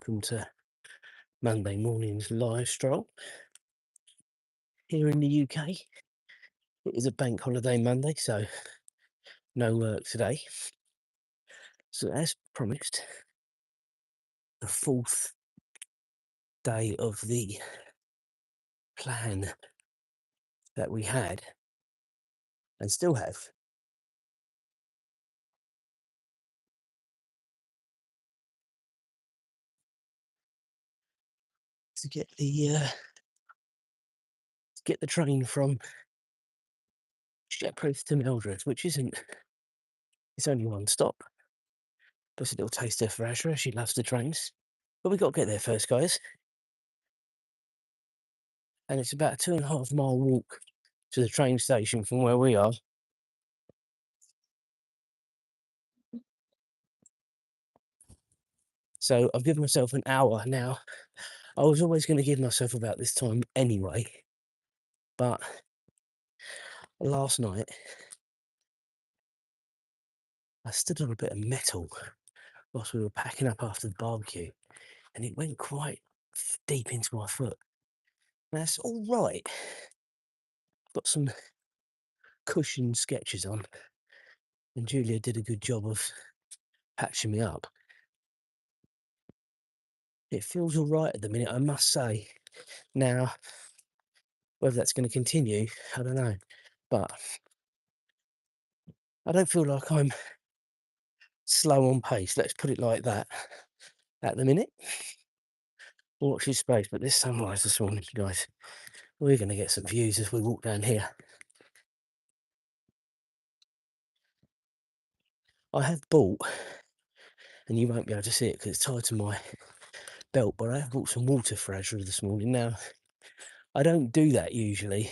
welcome to Monday morning's live stroll. Here in the UK, it is a bank holiday Monday, so no work today. So as promised, the fourth day of the plan that we had and still have. To get the train from Shepreth to Mildred, which isn't, it's only one stop. Just a little taster for Ashra, she loves the trains. But we got to get there first, guys. And it's about a 2.5 mile walk to the train station from where we are. So I've given myself an hour now. I was always going to give myself about this time anyway, but last night I stood on a bit of metal whilst we were packing up after the barbecue, and it went quite deep into my foot. That's all right. Got some cushion sketches on, and Julia did a good job of patching me up. It feels all right at the minute, I must say. Now, whether that's going to continue, I don't know, but I don't feel like I'm slow on pace, let's put it like that, at the minute. Watch this space, but this sunrise this morning, guys, we're going to get some views as we walk down here. I have bought, and you won't be able to see it because it's tied to my belt, but I have bought some water for Azra this morning. Now, I don't do that usually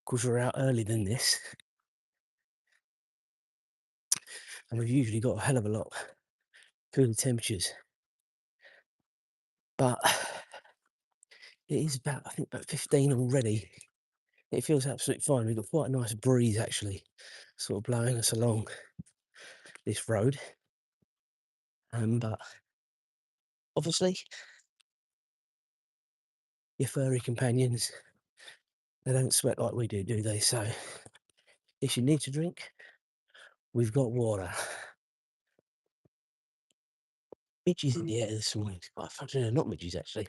because we're out early than this, and we've usually got a hell of a lot cooler temperatures. But it is about, I think, about 15 already. It feels absolutely fine. We've got quite a nice breeze actually, sort of blowing us along this road. But obviously, your furry companions, they don't sweat like we do, do they? So if you need to drink, we've got water. Midges in the air this morning. Well, not midges actually.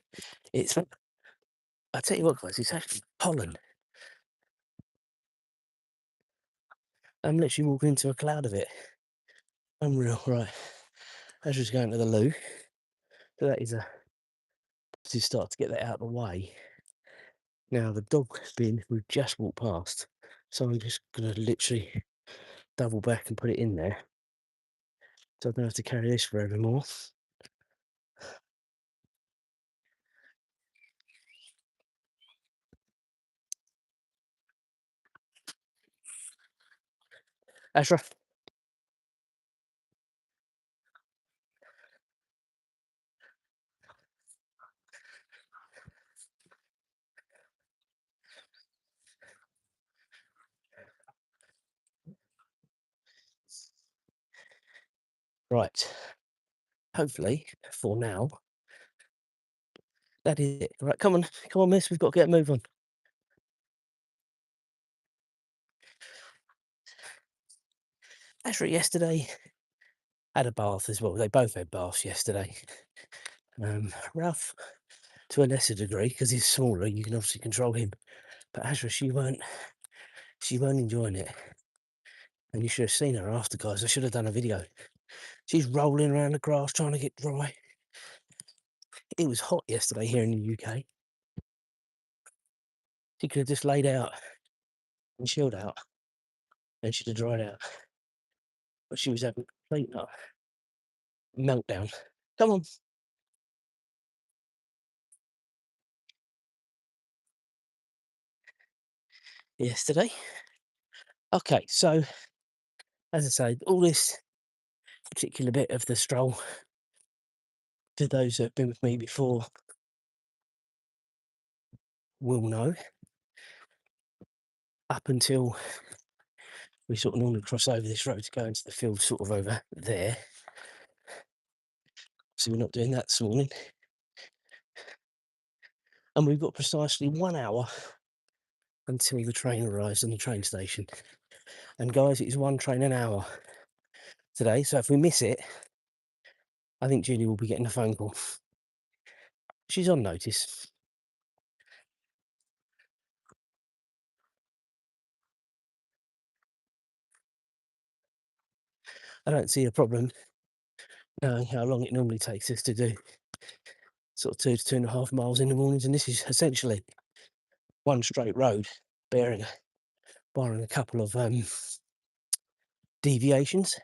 It's, I tell you what, guys, it's actually pollen. I'm literally walking into a cloud of it. Unreal, right? As just going to the loo. So that is a to start to get that out of the way. Now the dog bin we've just walked past, so I'm just gonna literally double back and put it in there, so I don't have to carry this forevermore. Ashraf. Right. Hopefully, for now, that is it. Right, come on, miss, we've got to get a move on. Ashraf yesterday had a bath as well. They both had baths yesterday. Ralph, to a lesser degree, because he's smaller, you can obviously control him. But Ashraf, she weren't enjoying it. And you should have seen her after, guys. I should have done a video. She's rolling around the grass trying to get dry. It was hot yesterday here in the UK. She could have just laid out and chilled out, and she'd have dried out. But she was having a complete meltdown. Come on. Yesterday. Okay, so as I say, all this particular bit of the stroll, for those that have been with me before, will know. Up until we sort of normally cross over this road to go into the field, sort of over there. So we're not doing that this morning. And we've got precisely 1 hour until the train arrives in the train station. And guys, it's one train an hour today, so if we miss it, I think Julie will be getting a phone call. She's on notice. I don't see a problem knowing how long it normally takes us to do sort of 2 to 2.5 miles in the mornings, and this is essentially one straight road, barring a couple of deviations.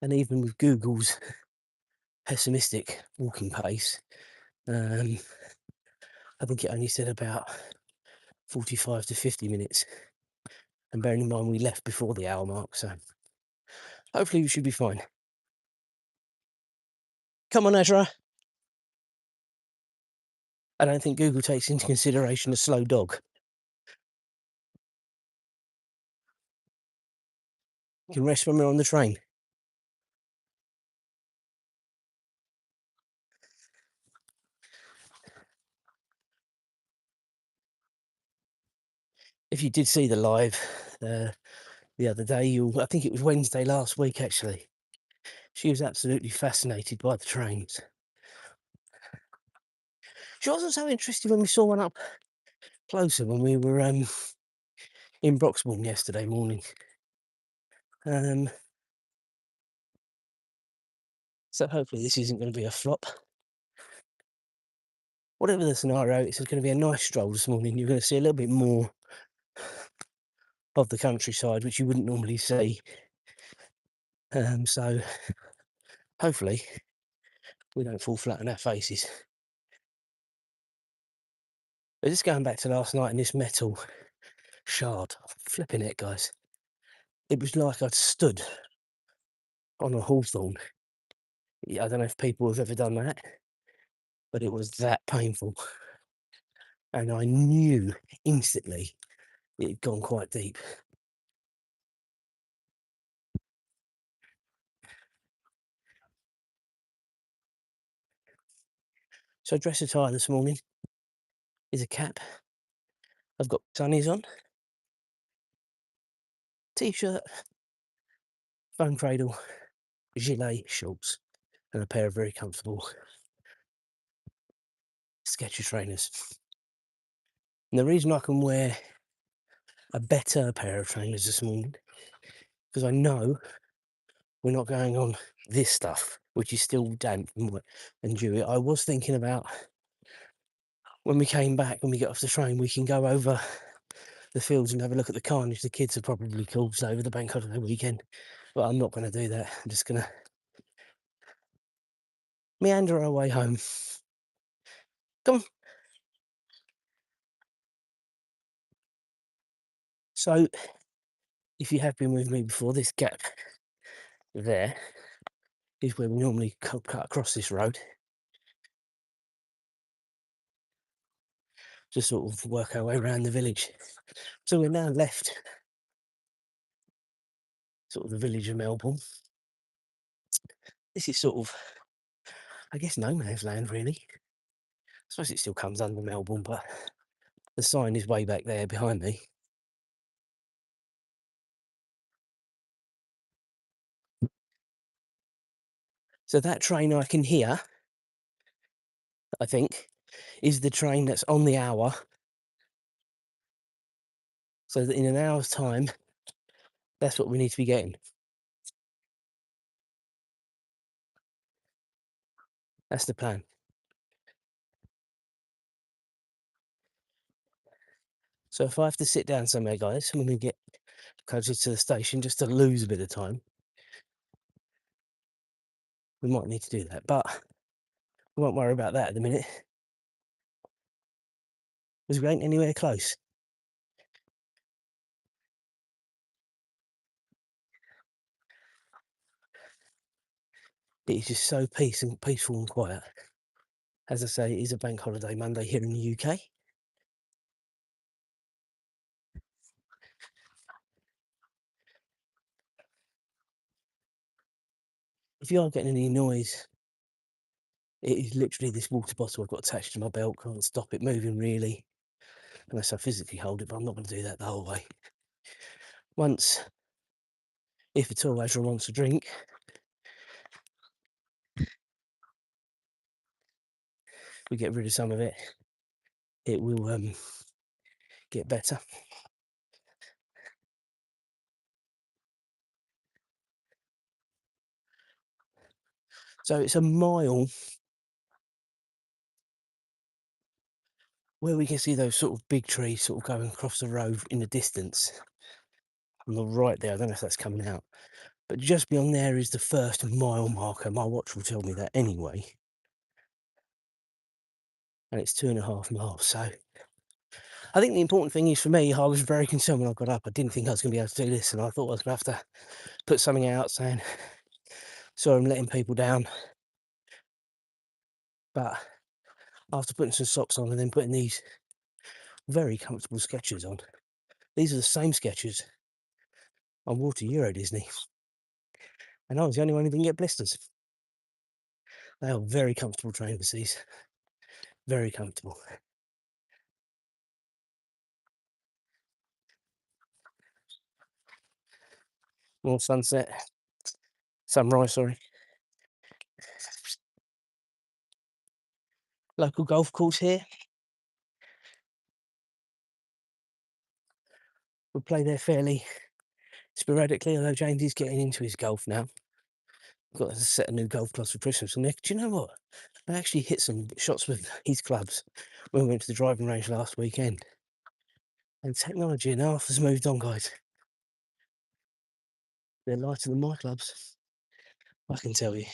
And even with Google's pessimistic walking pace, I think it only said about 45 to 50 minutes. And bearing in mind we left before the hour mark, so hopefully we should be fine. Come on, Ezra. I don't think Google takes into consideration a slow dog. You can rest when we're on the train. If you did see the live the other day, I think it was Wednesday last week actually, she was absolutely fascinated by the trains. She wasn't so interested when we saw one up closer when we were in Broxbourne yesterday morning. So hopefully this isn't going to be a flop. Whatever the scenario, it's going to be a nice stroll this morning. You're going to see a little bit more of the countryside, which you wouldn't normally see. So hopefully we don't fall flat on our faces. But just going back to last night and this metal shard, flipping it, guys. It was like I'd stood on a hawthorn. Yeah, I don't know if people have ever done that, but it was that painful. And I knew instantly it had gone quite deep. So dress attire this morning is a cap. I've got sunnies on, t-shirt, foam cradle, gilet shorts, and a pair of very comfortable Skechers trainers. And the reason I can wear a better pair of trainers this morning, because I know we're not going on this stuff, which is still damp and wet and dewy. I was thinking about when we came back, when we get off the train, we can go over the fields and have a look at the carnage the kids have probably caused over the bank holiday weekend. But I'm not going to do that. I'm just going to meander our way home. Come on. So, if you have been with me before, this gap there is where we normally cut across this road to sort of work our way around the village. So we're now left sort of the village of Melbourne. This is sort of, I guess, no man's land, really. I suppose it still comes under Melbourne, but the sign is way back there behind me. So that train I can hear, I think, is the train that's on the hour. So that in an hour's time, that's what we need to be getting. That's the plan. So if I have to sit down somewhere, guys, when we get closer to the station, just to lose a bit of time, we might need to do that. But we won't worry about that at the minute, because we ain't anywhere close. It is just so peaceful and quiet. As I say, it is a bank holiday Monday here in the UK. If you are getting any noise, it is literally this water bottle I've got attached to my belt. Can't stop it moving really, unless I physically hold it, but I'm not going to do that the whole way. Once, if at all, Azra wants a drink, we get rid of some of it, it will get better. So it's a mile where we can see those sort of big trees sort of going across the road in the distance. On the right there, I don't know if that's coming out, but just beyond there is the first mile marker. My watch will tell me that anyway. And it's 2.5 miles. So I think the important thing is for me, I was very concerned when I got up. I didn't think I was going to be able to do this, and I thought I was going to have to put something out saying, sorry, I'm letting people down. But after putting some socks on and then putting these very comfortable Skechers on, these are the same Skechers I wore to Euro Disney, and I was the only one who didn't get blisters. They are very comfortable trainers, these. Very comfortable. More sunset. Sunrise, sorry. Local golf course here. We play there fairly sporadically, although James is getting into his golf now. Got a set of new golf clubs for Christmas. And do you know what? I actually hit some shots with his clubs when we went to the driving range last weekend. And technology enough has moved on, guys. They're lighter than my clubs, I can tell you.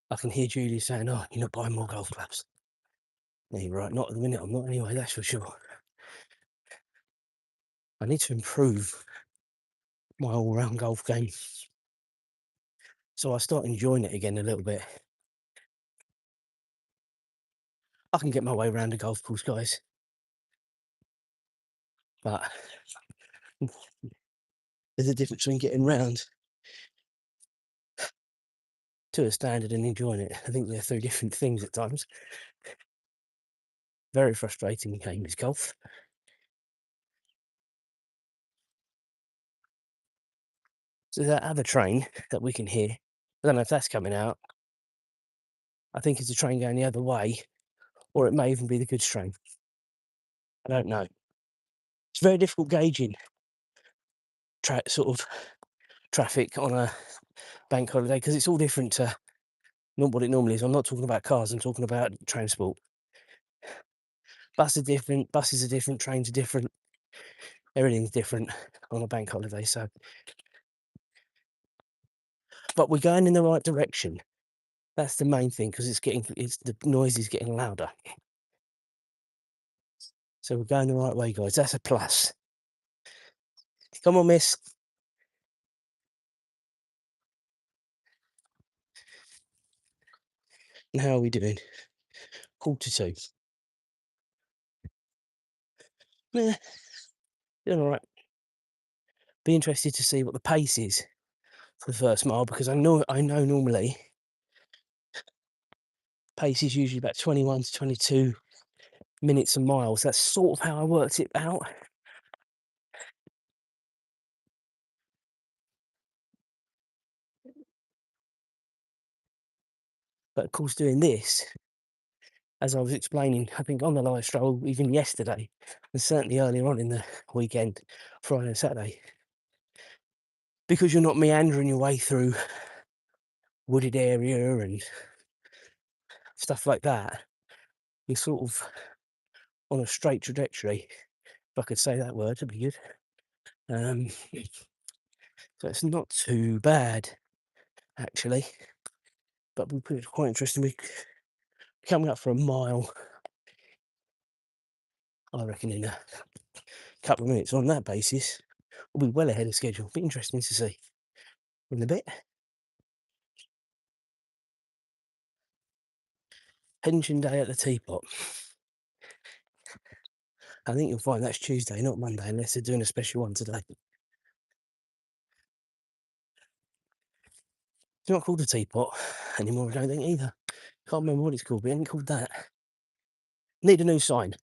I can hear Julie saying, oh, you're not buying more golf clubs. Yeah, you're right, not at the minute, I'm not anyway, that's for sure. I need to improve my all-round golf game, so I start enjoying it again a little bit. I can get my way around a golf course, guys, but there's a difference between getting round to a standard and enjoying it. I think they're three different things at times. Very frustrating game is golf. So that other train that we can hear, I don't know if that's coming out. I think it's a train going the other way, or it may even be the goods train. I don't know. It's very difficult gauging sort of traffic on a bank holiday because it's all different to not what it normally is. I'm not talking about cars, I'm talking about transport. Buses are different, trains are different, everything's different on a bank holiday. So, but we're going in the right direction. That's the main thing, because the noise is getting louder. So we're going the right way, guys. That's a plus. Come on, miss. And how are we doing? 1:45. Nah, doing all right. Be interested to see what the pace is for the first mile, because I know normally pace is usually about 21 to 22 minutes a mile. So that's sort of how I worked it out. But of course, doing this, as I was explaining, I think on the live stroll, even yesterday, and certainly earlier on in the weekend, Friday and Saturday, because you're not meandering your way through wooded area and stuff like that, you're sort of on a straight trajectory, if I could say that word, it'd be good. So it's not too bad, actually, but we put it quite interesting. We're coming up for a mile, I reckon, in a couple of minutes. On that basis, we'll be well ahead of schedule. Be interesting to see in a bit. Pension day at the teapot. I think you'll find that's Tuesday, not Monday, unless they're doing a special one today. It's not called a teapot anymore, I don't think either. Can't remember what it's called, but it ain't called that. Need a new sign.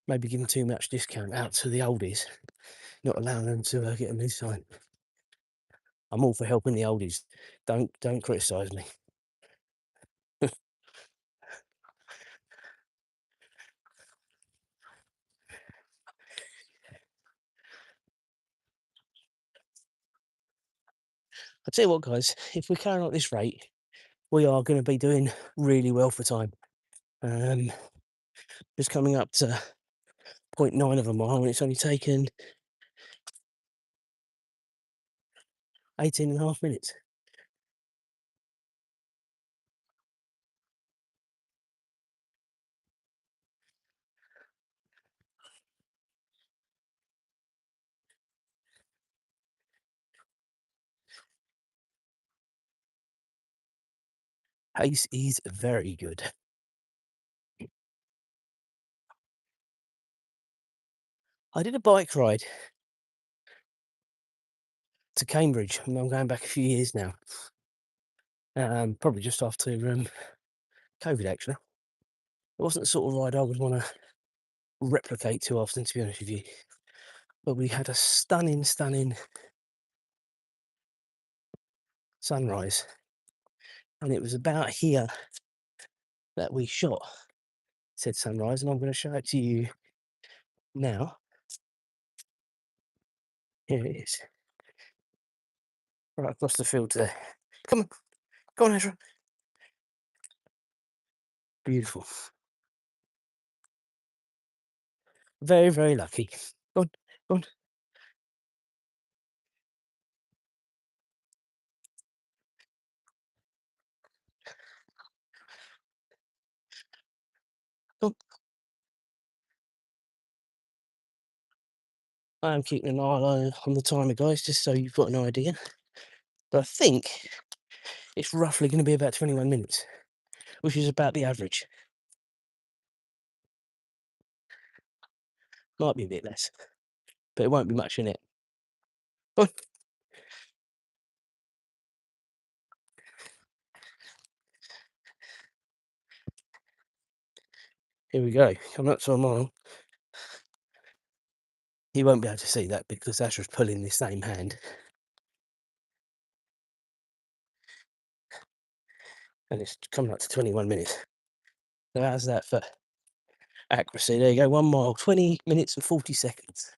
Maybe giving too much discount out to the oldies, not allowing them to get a new sign. I'm all for helping the oldies. Don't criticise me. I tell you what, guys, if we carry on at this rate, we are going to be doing really well for time. Just coming up to 0.9 of a mile, and it's only taken 18.5 minutes. Pace is very good. I did a bike ride to Cambridge, and I'm going back a few years now. Probably just after COVID, actually. It wasn't the sort of ride I would want to replicate too often, to be honest with you. But we had a stunning sunrise, and it was about here that we shot said sunrise, and I'm going to show it to you now. Here it is, right across the field there. Come on, Ezra. Beautiful. Very, very lucky. Go on. Go on. I am keeping an eye on the timer, guys, just so you've got an idea. But I think it's roughly going to be about 21 minutes, which is about the average. Might be a bit less, but it won't be much in it. Go on. Here we go. Coming up to a mile. You won't be able to see that because Asher's pulling the same hand. And it's coming up to 21 minutes. So how's that for accuracy? There you go, 1 mile, 20 minutes and 40 seconds.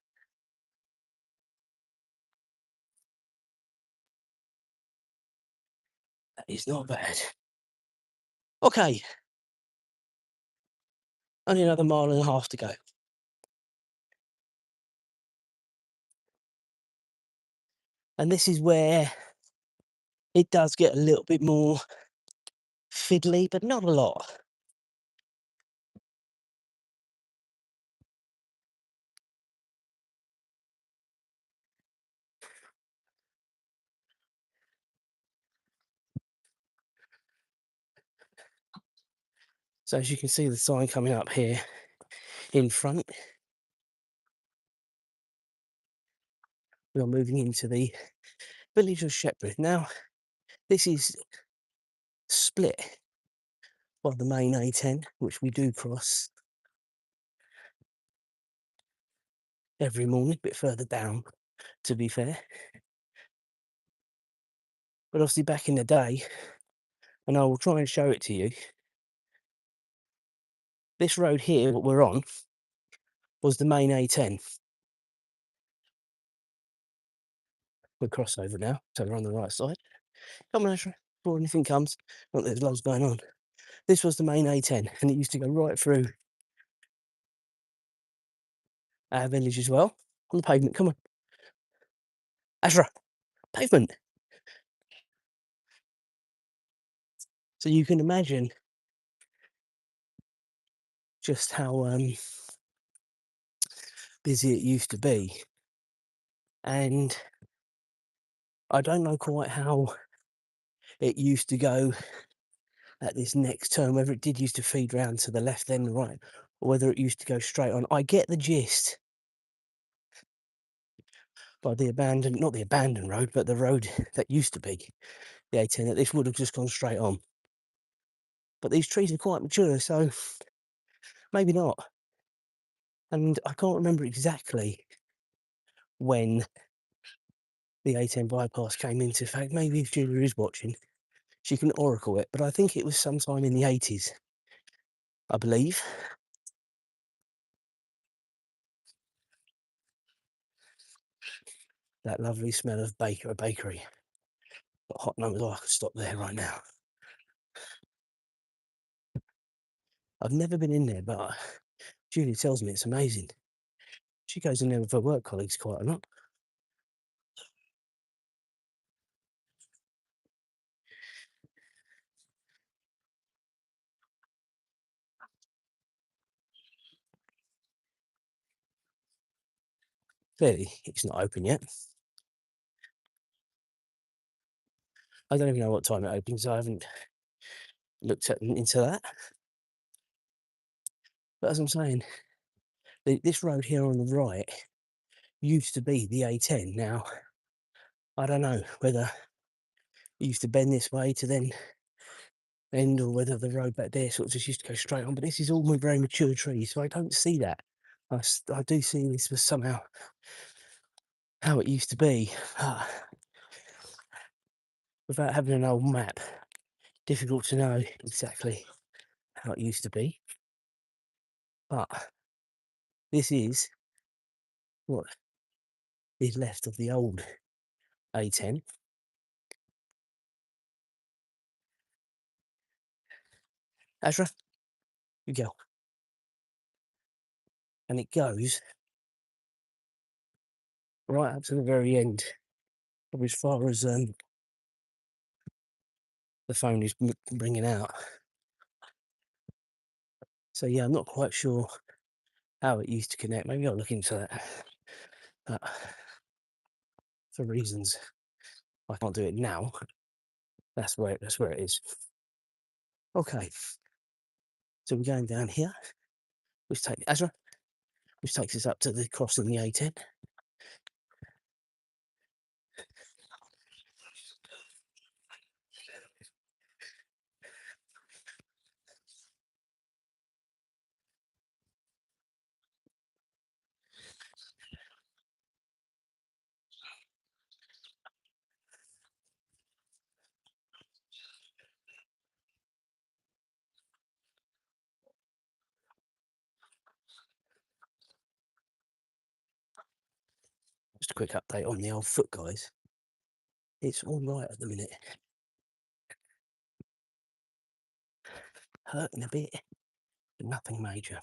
That is not bad. Okay. Only another mile and a half to go. And this is where it does get a little bit more fiddly, but not a lot. So as you can see the sign coming up here in front, we are moving into the village of Shepherd. Now, this is split by the main A10, which we do cross every morning, a bit further down, to be fair. But obviously back in the day, and I will try and show it to you, this road here, what we're on, was the main A10. We're crossover now, so we're on the right side. Come on, Asher, before anything comes. Not that there's loads going on. This was the main A10, and it used to go right through our village as well. On the pavement, come on. Asher, pavement. So you can imagine just how busy it used to be. And I don't know quite how it used to go at this next turn, whether it did used to feed round to the left then the right, or whether it used to go straight on. I get the gist by the abandoned, not the abandoned road, but the road that used to be the A10, that this would have just gone straight on. But these trees are quite mature, so maybe not. And I can't remember exactly when the A10 bypass came into effect. Maybe if Julia is watching, she can oracle it, but I think it was sometime in the 80s, I believe. That lovely smell of a bakery. Got hot numbers. Oh, I could stop there right now. I've never been in there, but Julia tells me it's amazing. She goes in there with her work colleagues quite a lot. Clearly, it's not open yet. I don't even know what time it opens. I haven't looked into that. But as I'm saying, this road here on the right used to be the A10. Now, I don't know whether it used to bend this way to then end, or whether the road back there sort of just used to go straight on. But this is all very mature trees, so I don't see that. I do see this was somehow how it used to be. Without having an old map, difficult to know exactly how it used to be. But this is what is left of the old A10. Azra, you go. And it goes right up to the very end, probably as far as the phone is bringing out. So yeah, I'm not quite sure how it used to connect. Maybe I'll look into that. But for reasons I can't do it now, that's where it is. Okay, so we're going down here, which takes us up to the crossing the A10. Just a quick update on the old foot, guys. It's all right at the minute. Hurting a bit, but nothing major.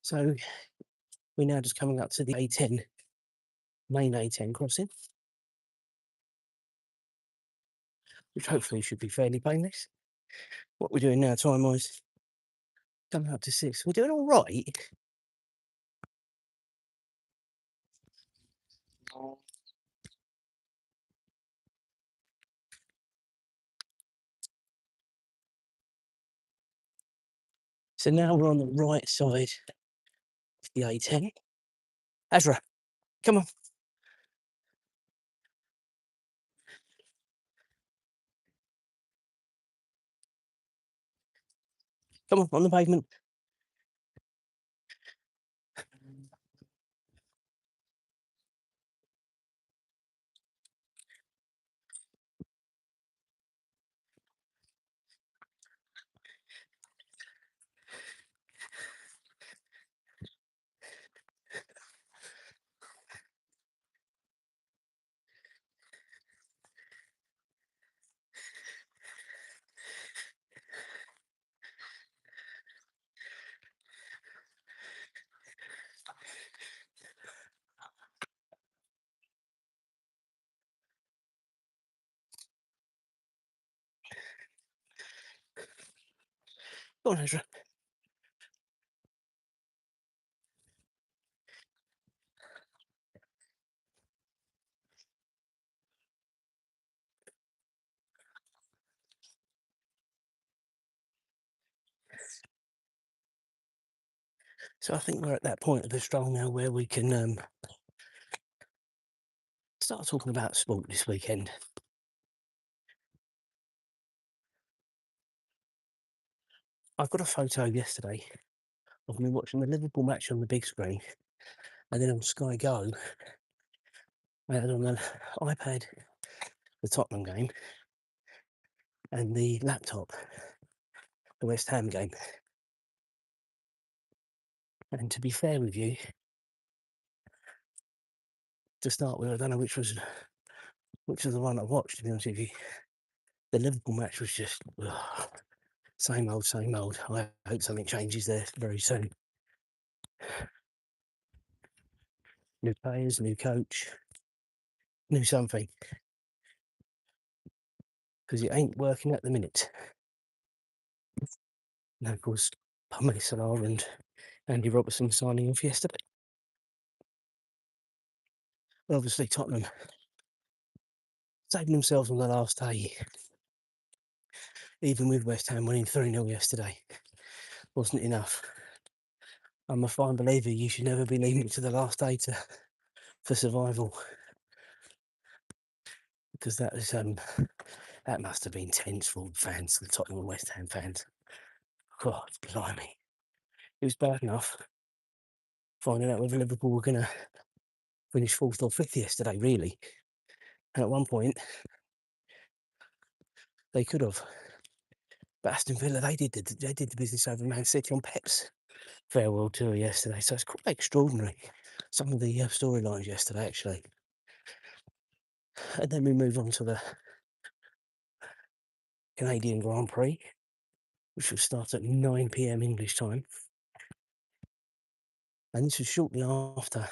So we're now just coming up to the A10, main A10 crossing, which hopefully should be fairly painless. What we're doing now, time-wise, coming up to 6. We're doing all right. So now we're on the right side of the A10. Azra, come on. Come on the pavement. Go on, Ezra. So I think we're at that point of the stroll now where we can start talking about sport this weekend. I've got a photo yesterday of me watching the Liverpool match on the big screen, and then on Sky Go, I had on the iPad the Tottenham game, and the laptop the West Ham game. And to be fair with you, to start with, I don't know which was the one I watched. To be honest with you, the Liverpool match was just same old, same old. I hope something changes there very soon. New players, new coach, new something, because it ain't working at the minute. Now, of course, Mohamed Salah and Andy Robertson signing off yesterday. Well, obviously, Tottenham saving themselves on the last day, even with West Ham winning 3-0 yesterday, wasn't enough. I'm a fine believer you should never be leaving it to the last day for survival, because that must have been tense for fans, the Tottenham and West Ham fans. God, blimey. It was bad enough finding out whether Liverpool were going to finish fourth or fifth yesterday, really. And at one point, they could have. But Aston Villa, they did the business over Man City on Pep's farewell tour yesterday. So it's quite extraordinary, some of the storylines yesterday, actually. And then we move on to the Canadian Grand Prix, which will start at 9 p.m. English time. And this was shortly after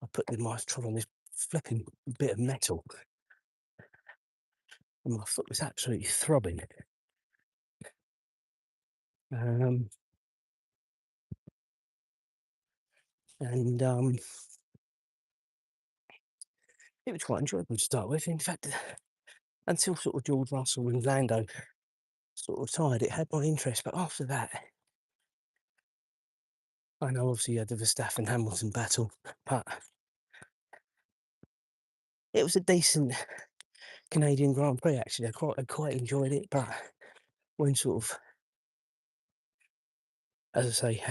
I put my trod on this flipping bit of metal, and my foot was absolutely throbbing. Um, and it was quite enjoyable to start with. In fact, until sort of George Russell and Lando sort of tired, it had my interest. But after that, I know obviously you had the Verstappen Hamilton battle, but it was a decent Canadian Grand Prix actually. I quite enjoyed it, but when sort of, as I say,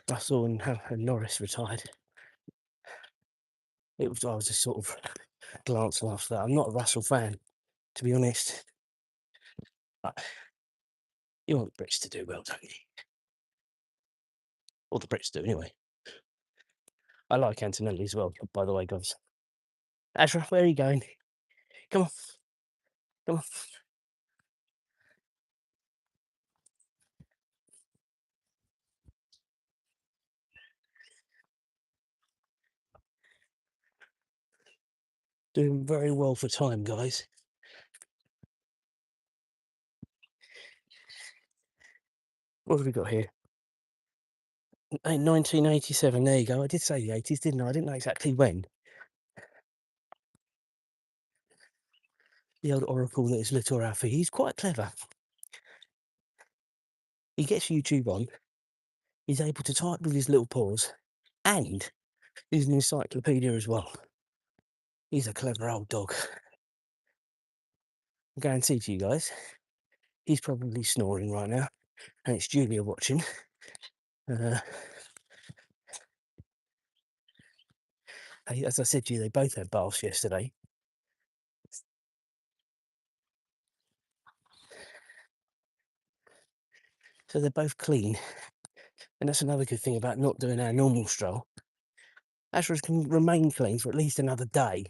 Russell and Norris retired, I was just sort of glancing after that. I'm not a Russell fan, to be honest. But you want the Brits to do well, don't you? Or the Brits do anyway. I like Antonelli as well, by the way, guys. Azra, where are you going? Come on, come on. Doing very well for time, guys. What have we got here? 1987, there you go. I did say the 80s, didn't I? I didn't know exactly when. The old oracle that is little Alfie. He's quite clever. He gets YouTube on. He's able to type with his little paws, and he's an encyclopedia as well. He's a clever old dog. I guarantee to you guys, he's probably snoring right now, and it's Julia watching. As I said to you, they both had baths yesterday. So they're both clean. And that's another good thing about not doing our normal stroll. Ashra's can remain clean for at least another day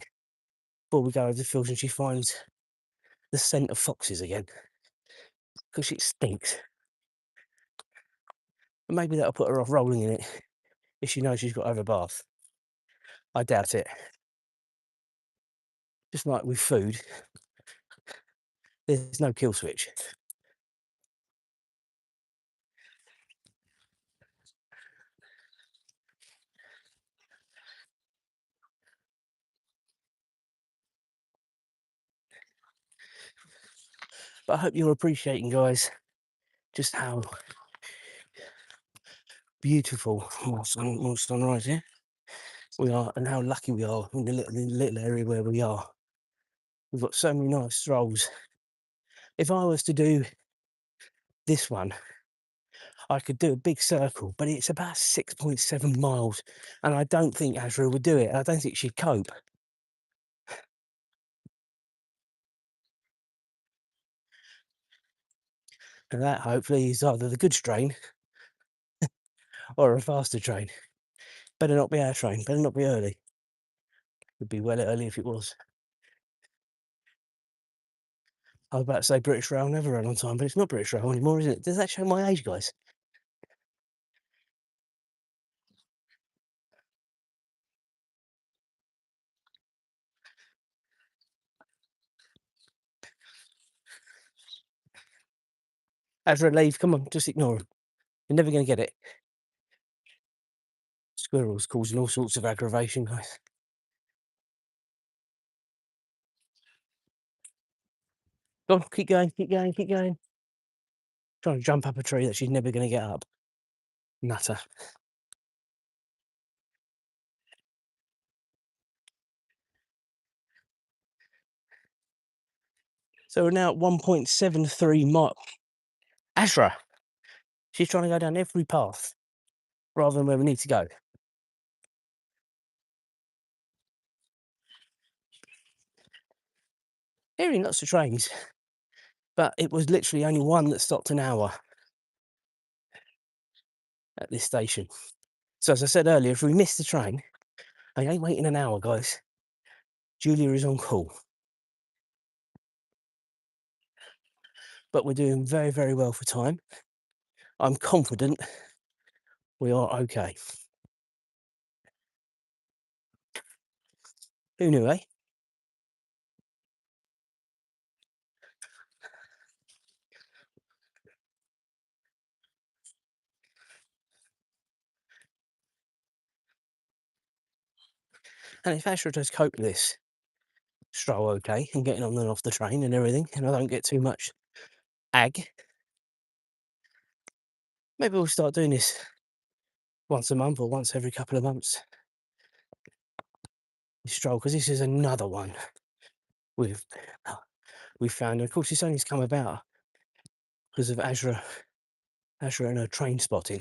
before we go over the fields and she finds the scent of foxes again. Because it stinks. And maybe that'll put her off rolling in it if she knows she's got to have a bath. I doubt it. Just like with food, there's no kill switch. But I hope you're appreciating, guys, just how beautiful more sunrise here we are, and how lucky we are in the little area where we are. We've got so many nice strolls. If I was to do this one, I could do a big circle, but it's about 6.7 miles, and I don't think Azra would do it. I don't think she'd cope. And that, hopefully, is either the good strain or a faster train. Better not be our train, better not be early. Would be well early if it was. I was about to say British Rail never run on time, but it's not British Rail anymore, is it? Does that show my age, guys? Azra, leave, come on, just ignore them. You're never going to get it. Squirrels causing all sorts of aggravation, guys. Go on, keep going, keep going, keep going. Trying to jump up a tree that she's never going to get up. Nutter. So we're now at 1.73 miles. Azra, she's trying to go down every path rather than where we need to go. Hearing lots of trains, but it was literally only one that stopped an hour at this station. So as I said earlier, if we miss the train, I ain't waiting an hour, guys. Julia is on call. But we're doing very, very well for time. I'm confident we are okay. Who knew, eh? And if Asher does cope with this stroll okay and getting on and off the train and everything, and I don't get too much ag, maybe we'll start doing this once a month or once every couple of months. This stroll, because this is another one we've found. And of course, it's only come about because of Azra and her train spotting.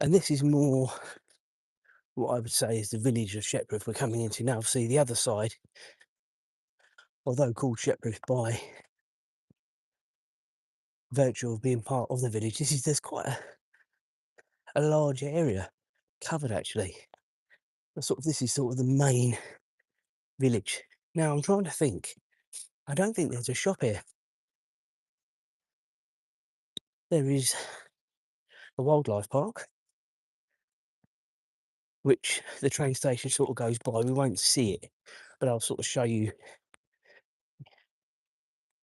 And this is more what I would say is the village of Shepworth we're coming into now. See, the other side, although called Shepworth by virtue of being part of the village, there's quite a large area covered actually. This is sort of the main village. Now I'm trying to think. I don't think there's a shop here. There is a wildlife park, which the train station sort of goes by. We won't see it, but I'll sort of show you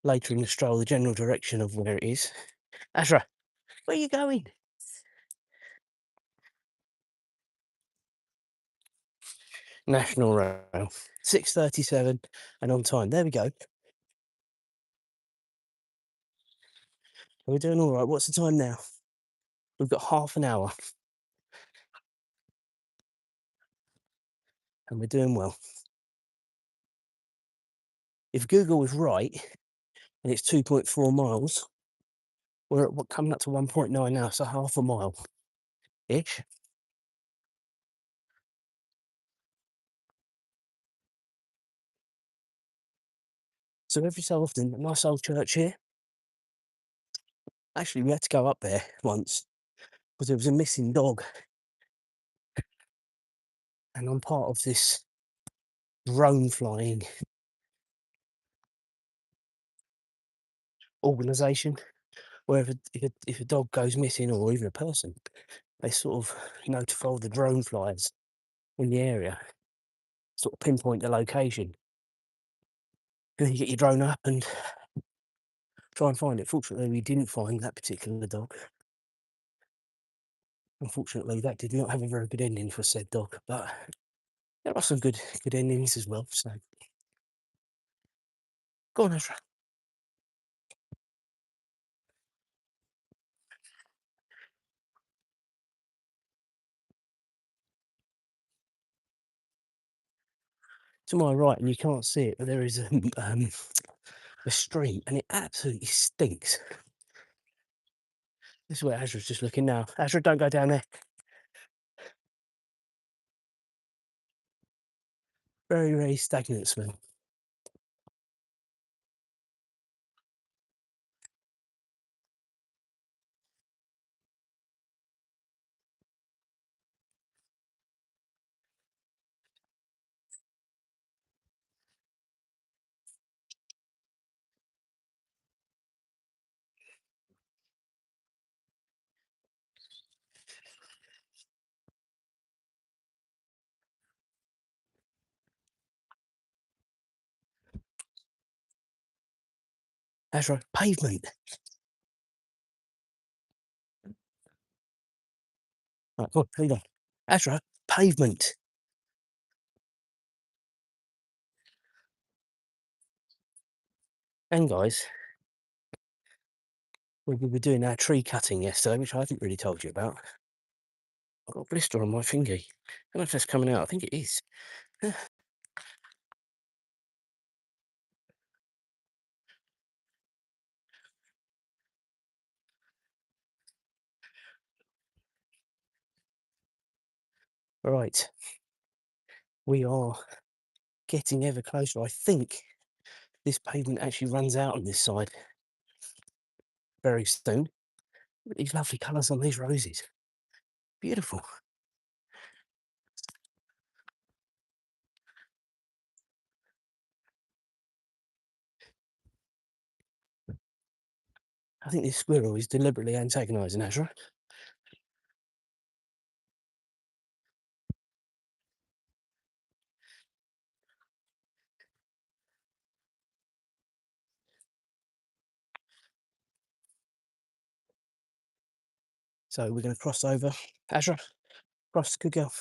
later in the stroll the general direction of where it is. Azra, where are you going? National Rail, 6:37 and on time. There we go. We're doing all right. What's the time now? We've got half an hour and we're doing well. If Google was right and it's 2.4 miles, we're at coming up to 1.9 now, so half a mile ish. So every so often, a nice old church here. Actually, we had to go up there once because there was a missing dog, and I'm part of this drone flying organisation where if a dog goes missing or even a person, they sort of notify all the drone flyers in the area, sort of pinpoint the location. then you get your drone up and try and find it. Fortunately, we didn't find that particular dog. Unfortunately, that did not have a very good ending for said dog, but there are some good endings as well. So go on, Ezra. To my right, and you can't see it, but there is a street, and it absolutely stinks. This is where Azra's just looking now. Azra, don't go down there. Very stagnant smell. Azra, pavement. Right, go on, lead on. Azra, pavement. And guys, we were doing our tree cutting yesterday, which I haven't really told you about. I've got a blister on my finger. I don't know if that's coming out. I think it is. Right, we are getting ever closer. I think this pavement actually runs out on this side very soon. Look at these lovely colours on these roses. Beautiful. I think this squirrel is deliberately antagonising Azra. So we're going to cross over. Azra, cross, good girl.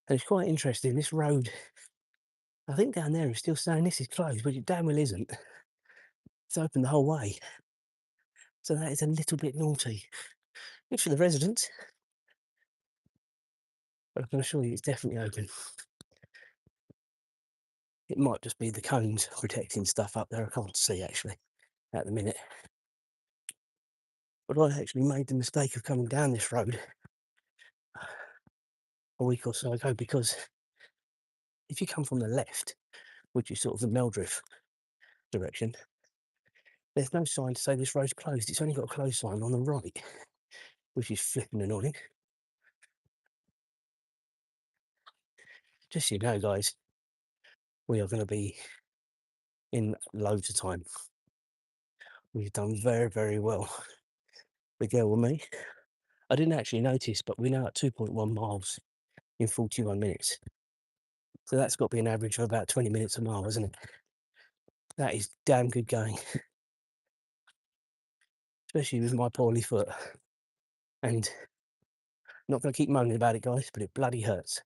And it's quite interesting, this road, I think down there is still saying this is closed, but it damn well isn't. It's open the whole way. So that is a little bit naughty. Good for the residents, but I can assure you it's definitely open. It might just be the cones protecting stuff up there. I can't see actually at the minute. But I actually made the mistake of coming down this road a week or so ago, because if you come from the left, which is sort of the Meldriff direction, there's no sign to say this road's closed. It's only got a closed sign on the right, which is flipping annoying. Just so you know, guys, we are going to be in loads of time. We've done very well, the girl and me. I didn't actually notice, but we're now at 2.1 miles in 41 minutes. So that's got to be an average of about 20 minutes a mile, isn't it? That is damn good going, especially with my poorly foot. And not going to keep moaning about it, guys, but it bloody hurts.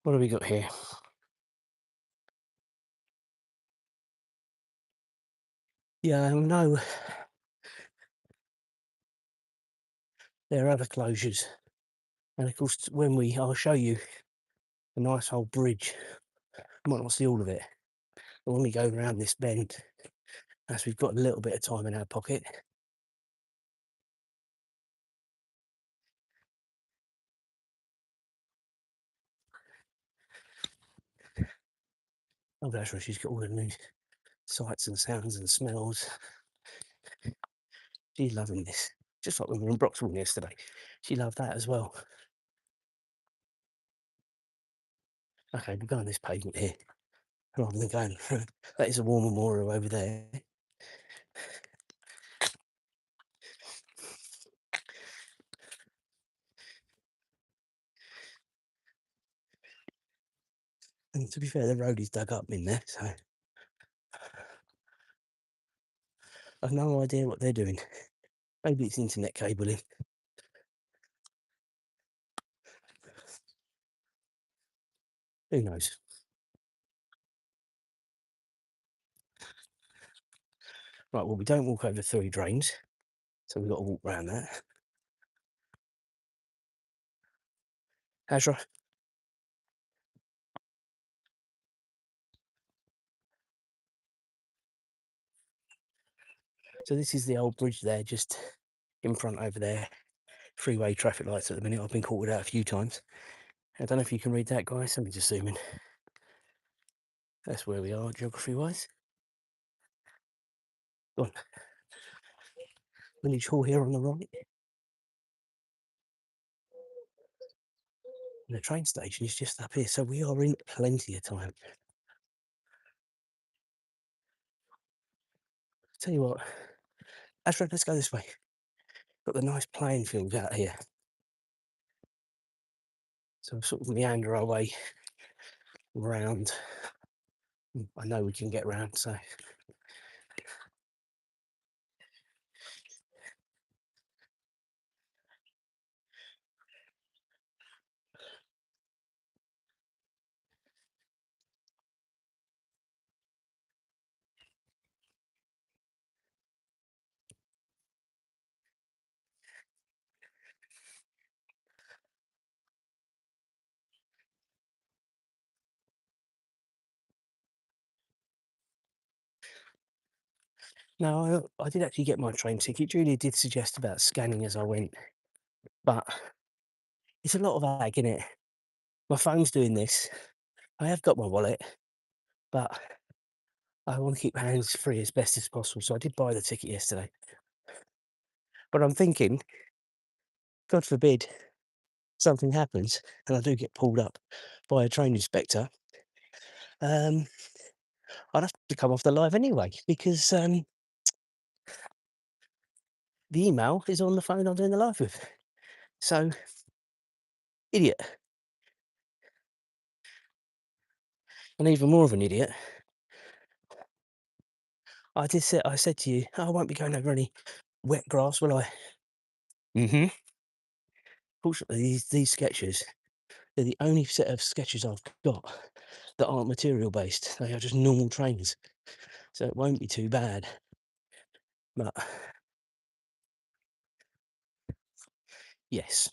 What have we got here? Yeah, I know there are other closures. And of course, I'll show you a nice old bridge. You might not see all of it. But when we go around this bend, as we've got a little bit of time in our pocket, oh, that's right, she's got all the new sights and sounds and smells. She's loving this. Just like when we were in Broxwell yesterday. She loved that as well. Okay, we're going this pavement here rather than going through. That is a war memorial over there. And to be fair, the road is dug up in there, so I've no idea what they're doing. Maybe it's internet cabling. Who knows? Right, well, we don't walk over 3 drains, so we've got to walk round that. Azra, so this is the old bridge there, just in front over there. Freeway traffic lights at the minute. I've been caught with that a few times. I don't know if you can read that, guys. Let me just zoom in. That's where we are, geography-wise. Go on. Village Hall here on the right. And the train station is just up here, so we are in plenty of time. Tell you what, Azra, let's go this way. Got the nice playing field out here. So we'll sort of meander our way round. I know we can get round, so. No, I did actually get my train ticket. Julia did suggest about scanning as I went, but it's a lot of ag, isn't it? My phone's doing this. I have got my wallet, but I want to keep hands free as best as possible. So I did buy the ticket yesterday. But I'm thinking, God forbid, something happens and I do get pulled up by a train inspector, I'd have to come off the live anyway because the email is on the phone I'm doing the live with. So, idiot. And even more of an idiot, I said to you, "Oh, I won't be going over any wet grass, will I?" Mm-hmm. Fortunately, these sketches, they're the only set of sketches I've got that aren't material based. They are just normal trains. So it won't be too bad. But yes.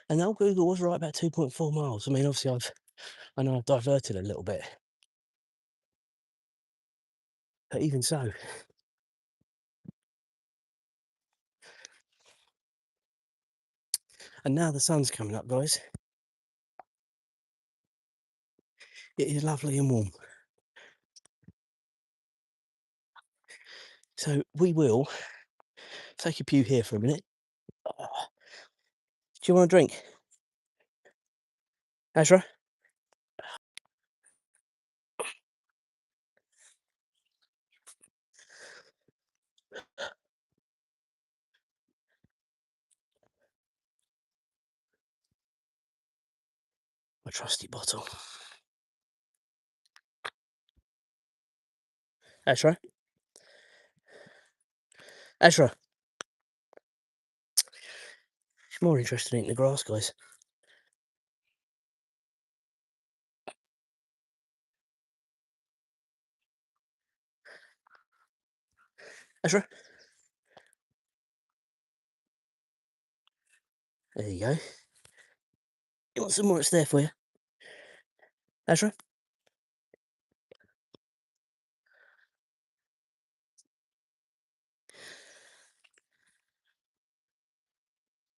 And old Google was right about 2.4 miles. I mean, obviously I know I've diverted a little bit. But even so. And now the sun's coming up, guys. It is lovely and warm. So we will take a pew here for a minute. Do you want a drink? Azra? My trusty bottle. Azra? Azra? She's more interested in eating the grass, guys. Azra? There you go. You want some more? It's there for you. Azra?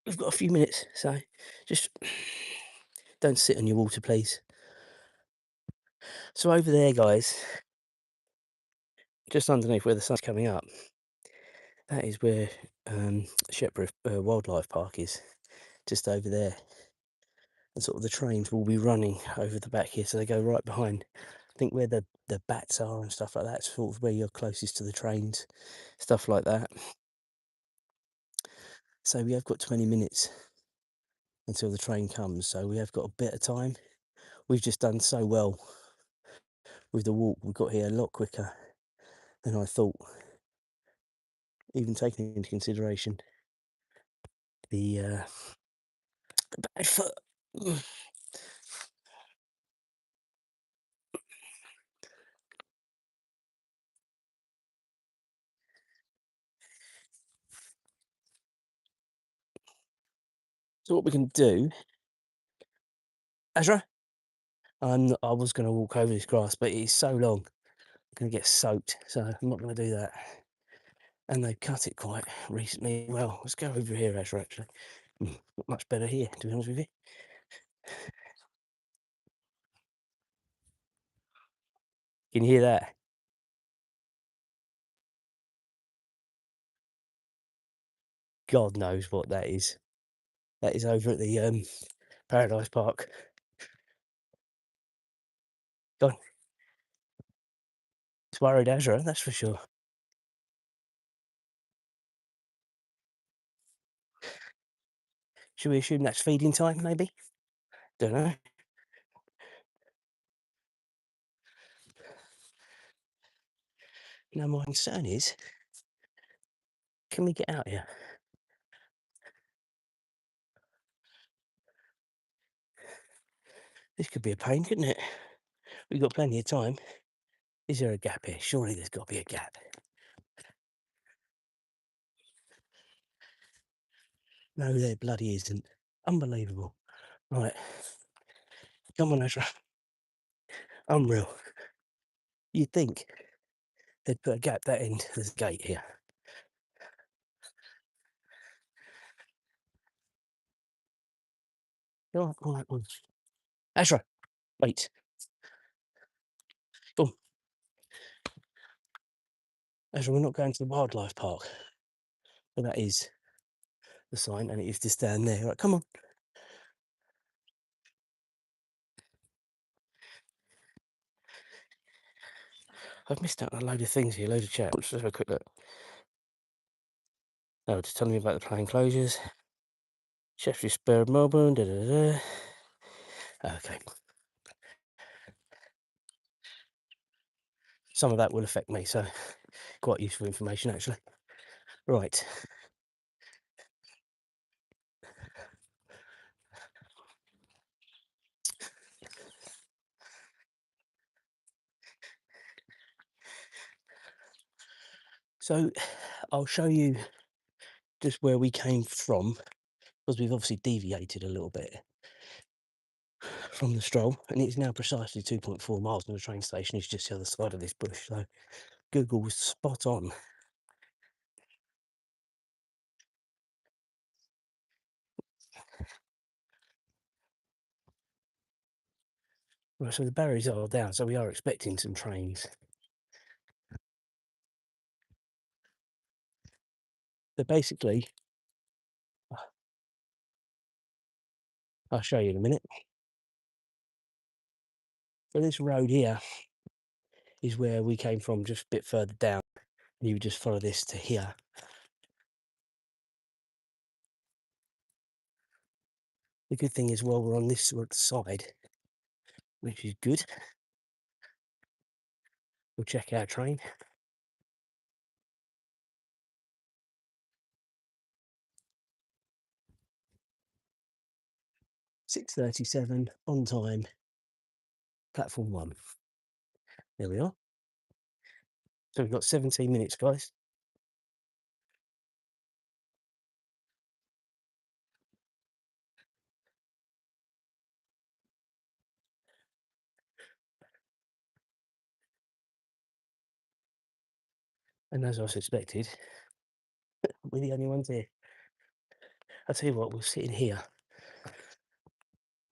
We've got a few minutes, so just don't sit on your water, please. So over there, guys, just underneath where the sun's coming up, that is where Shepworth Wildlife Park is, just over there. And sort of the trains will be running over the back here, so they go right behind. I think where the bats are and stuff like that, sort of where you're closest to the trains, stuff like that. So we have got 20 minutes until the train comes, so we have got a bit of time. We've just done so well with the walk. We got here a lot quicker than I thought, even taking into consideration the bad foot. So what we can do, Azra? I was going to walk over this grass, but it is so long, I'm going to get soaked, so I'm not going to do that. And they've cut it quite recently. Well, let's go over here, Azra, actually. Not much better here, to be honest with you. Can you hear that? God knows what that is. That is over at the Paradise Park. Go on. It's worried Azra, that's for sure. Should we assume that's feeding time, maybe? Don't know. Now, my concern is, can we get out here? This could be a pain, couldn't it? We've got plenty of time. Is there a gap here? Surely there's got to be a gap. No, there bloody isn't. Unbelievable. Right. Come on, Ezra. Unreal. You'd think they'd put a gap that end. There's a gate here. All right, all right. Ezra, wait. Come on. Ezra, we're not going to the wildlife park. But that is the sign, and it is to stand there. Right, come on. I've missed out on a load of things here, a load of chat. Let's just have a quick look. Oh, just telling me about the plane closures. Chef's Spur Melbourne. Da, da, da. Okay. Some of that will affect me, so quite useful information actually. Right. So I'll show you just where we came from, because we've obviously deviated a little bit from the stroll, and it's now precisely 2.4 miles, and the train station is just the other side of this bush, so Google was spot on. Right, so the barriers are down, so we are expecting some trains. But basically, I'll show you in a minute. So this road here is where we came from, just a bit further down, and you would just follow this to here. The good thing is, well, we're on this side, which is good. We'll check our train. 6:37 on time, platform 1. There we are. So we've got 17 minutes, guys. And as I suspected, we're the only ones here. I'll tell you what, we'll sit in here,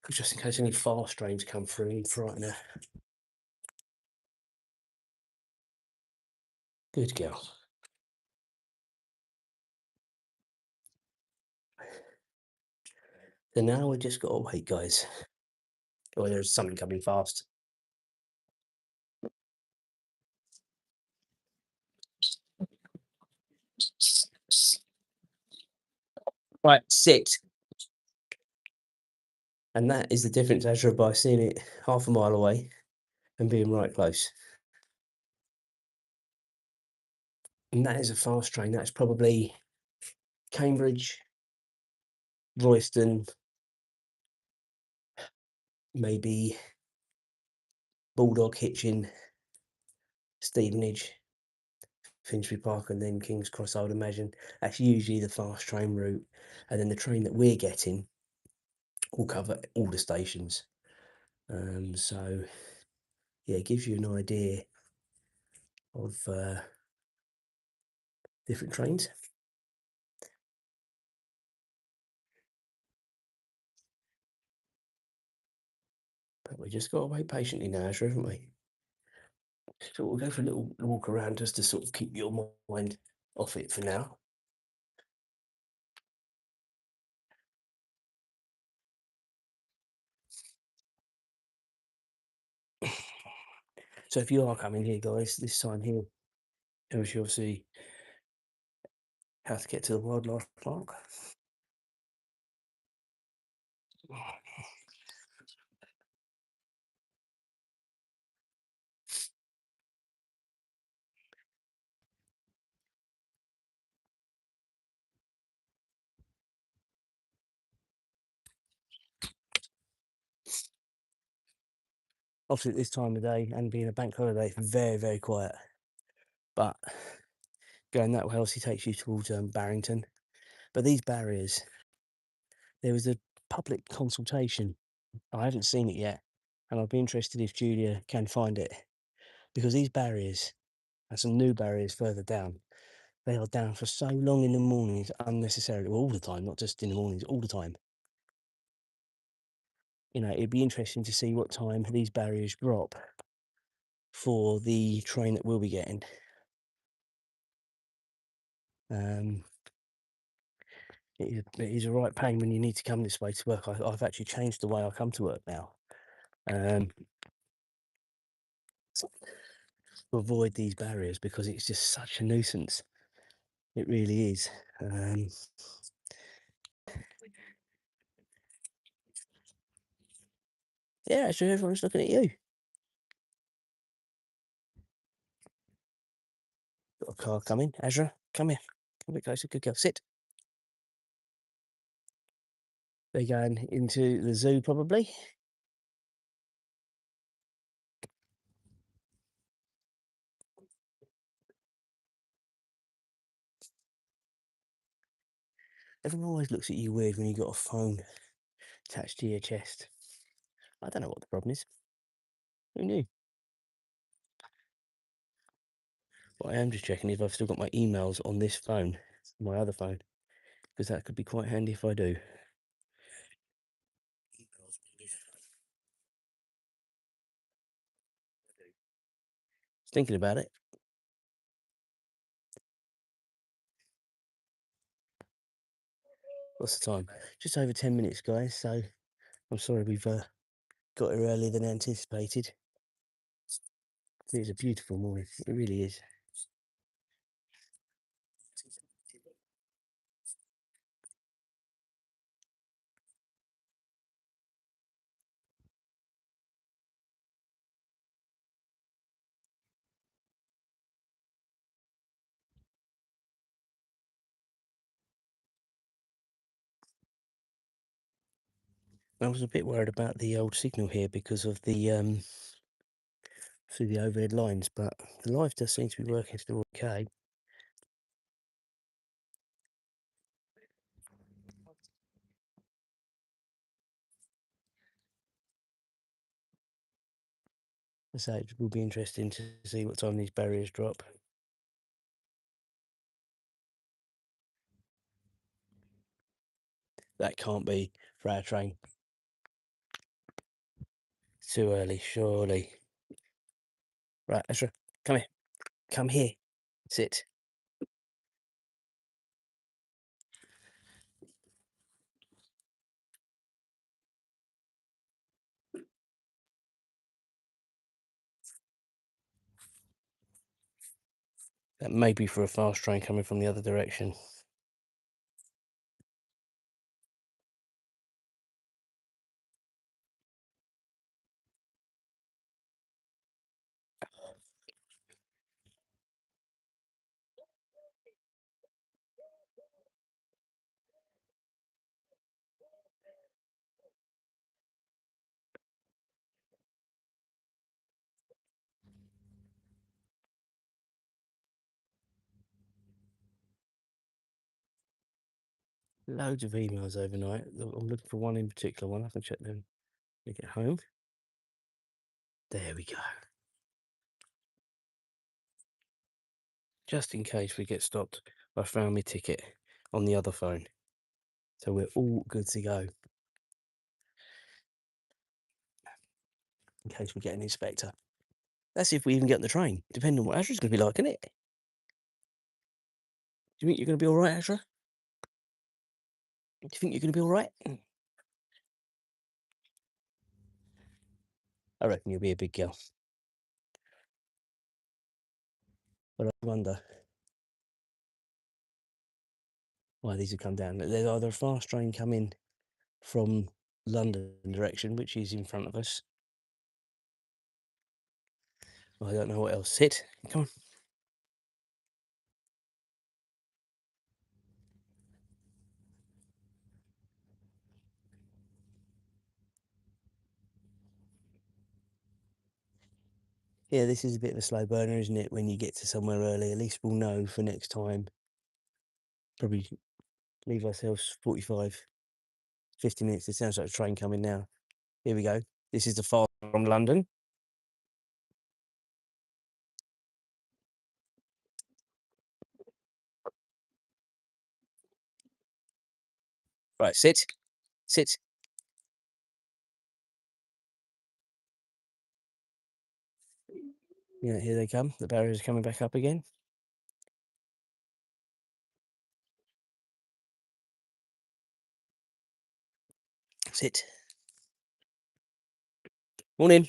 just in case any fast trains come through and frighten her. Good girl. So now we've just got to wait, guys. Oh, there's something coming fast. Right, sit. And that is the difference, Azure, by seeing it half a mile away and being right close. And that is a fast train. That's probably Cambridge, Royston, maybe Bulldog, Hitchin, Stevenage, Finsbury Park, and then King's Cross, I would imagine. That's usually the fast train route. And then the train that we're getting will cover all the stations. So, yeah, it gives you an idea of different trains. But we just got to wait patiently now, Azure, haven't we? So we'll go for a little walk around just to sort of keep your mind off it for now. So if you are coming here, guys, this sign here tells you obviously how to get to the wildlife park. Obviously, at this time of day and being a bank holiday, it's very, very quiet. But going that way obviously takes you towards Barrington. But these barriers, there was a public consultation. I haven't seen it yet, and I'd be interested if Julia can find it, because these barriers and some new barriers further down, they are down for so long in the mornings unnecessarily, well, all the time, not just in the mornings, all the time. You know, it'd be interesting to see what time these barriers drop for the train that we'll be getting. Um, it is a right pain when you need to come this way to work. I've actually changed the way I come to work now, to avoid these barriers, because it's just such a nuisance. It really is. Yeah, actually, everyone's looking at you. Got a car coming. Azra, come here. Come a bit closer. Good girl. Sit. They're going into the zoo, probably. Everyone always looks at you weird when you got a phone attached to your chest. I don't know what the problem is. Who knew? But I am just checking if I've still got my emails on this phone, my other phone, because that could be quite handy if I do. Thinking about it. What's the time? Just over 10 minutes, guys. So I'm sorry we've got here earlier than anticipated. It's a beautiful morning. It really is. I was a bit worried about the old signal here because of the through the overhead lines, but the live does seem to be working still okay. So it will be interesting to see what time these barriers drop. That can't be for our train. Too early, surely. Right, Ezra, come here. Come here. Sit. That may be for a fast train coming from the other direction. Loads of emails overnight. I'm looking for one in particular one. I can check them when I get home. There we go. Just in case we get stopped, I found my ticket on the other phone. So we're all good to go. In case we get an inspector. That's if we even get on the train, depending on what Azra's going to be like, innit? Do you think you're going to be all right, Azra? Do you think you're going to be all right? I reckon you'll be a big girl. But I wonder why these have come down. There's either a fast train coming from London direction, which is in front of us. I don't know what else. Sit. Come on. Yeah, this is a bit of a slow burner, isn't it? When you get to somewhere early, at least we'll know for next time. Probably leave ourselves 45, 50 minutes. It sounds like a train coming now. Here we go. This is the fast from London. Right, sit. Sit. Yeah, here they come. The barriers are coming back up again. Sit. Morning.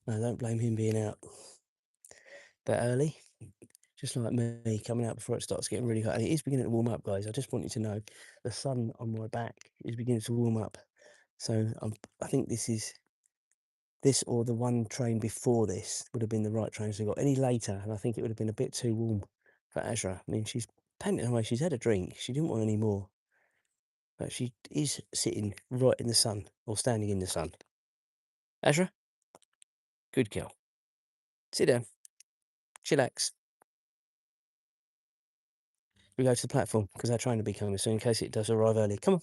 No, don't blame him being out that early. Just like me coming out before it starts getting really hot. And it is beginning to warm up, guys. I just want you to know the sun on my back is beginning to warm up. So I think this or the one train before this would have been the right train to got. Any later, and I think it would have been a bit too warm for Azra. I mean, she's panting away. She's had a drink. She didn't want any more. But she is sitting right in the sun or standing in the sun. Azra, good girl. Sit down. Chillax. We go to the platform because our train will be coming soon in case it does arrive early. Come on.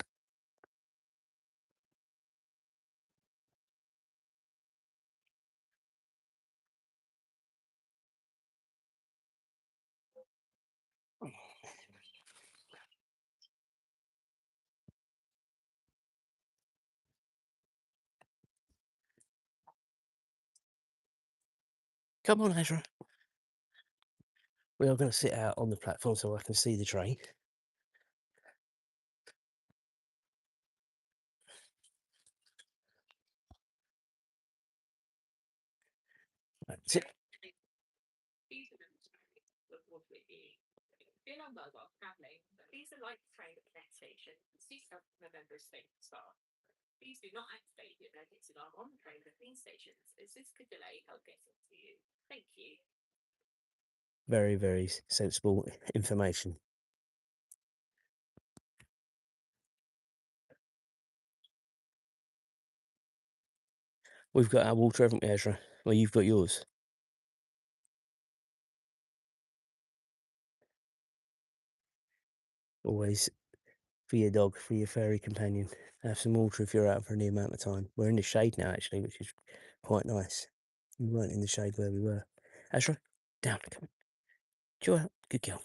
Come on, Azra. We are going to sit out on the platform so I can see the train. Right, sit. Very, very sensible information. We've got our water, haven't we, Ezra? Well, you've got yours. Always for your dog, for your furry companion. Have some water if you're out for any amount of time. We're in the shade now, actually, which is quite nice. We weren't in the shade where we were. Ezra, down. Come on. Chill out. Good girl.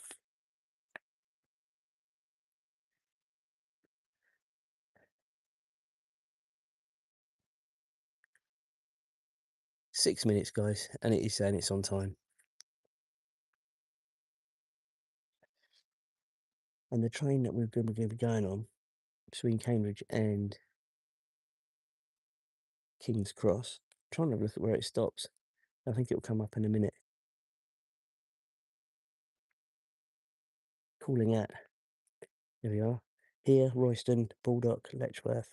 6 minutes, guys, and it is saying it's on time. And the train that we're going to be going on between Cambridge and King's Cross, I'm trying to look at where it stops. I think it'll come up in a minute. Calling out. There we are. Here, Royston, Baldock, Letchworth,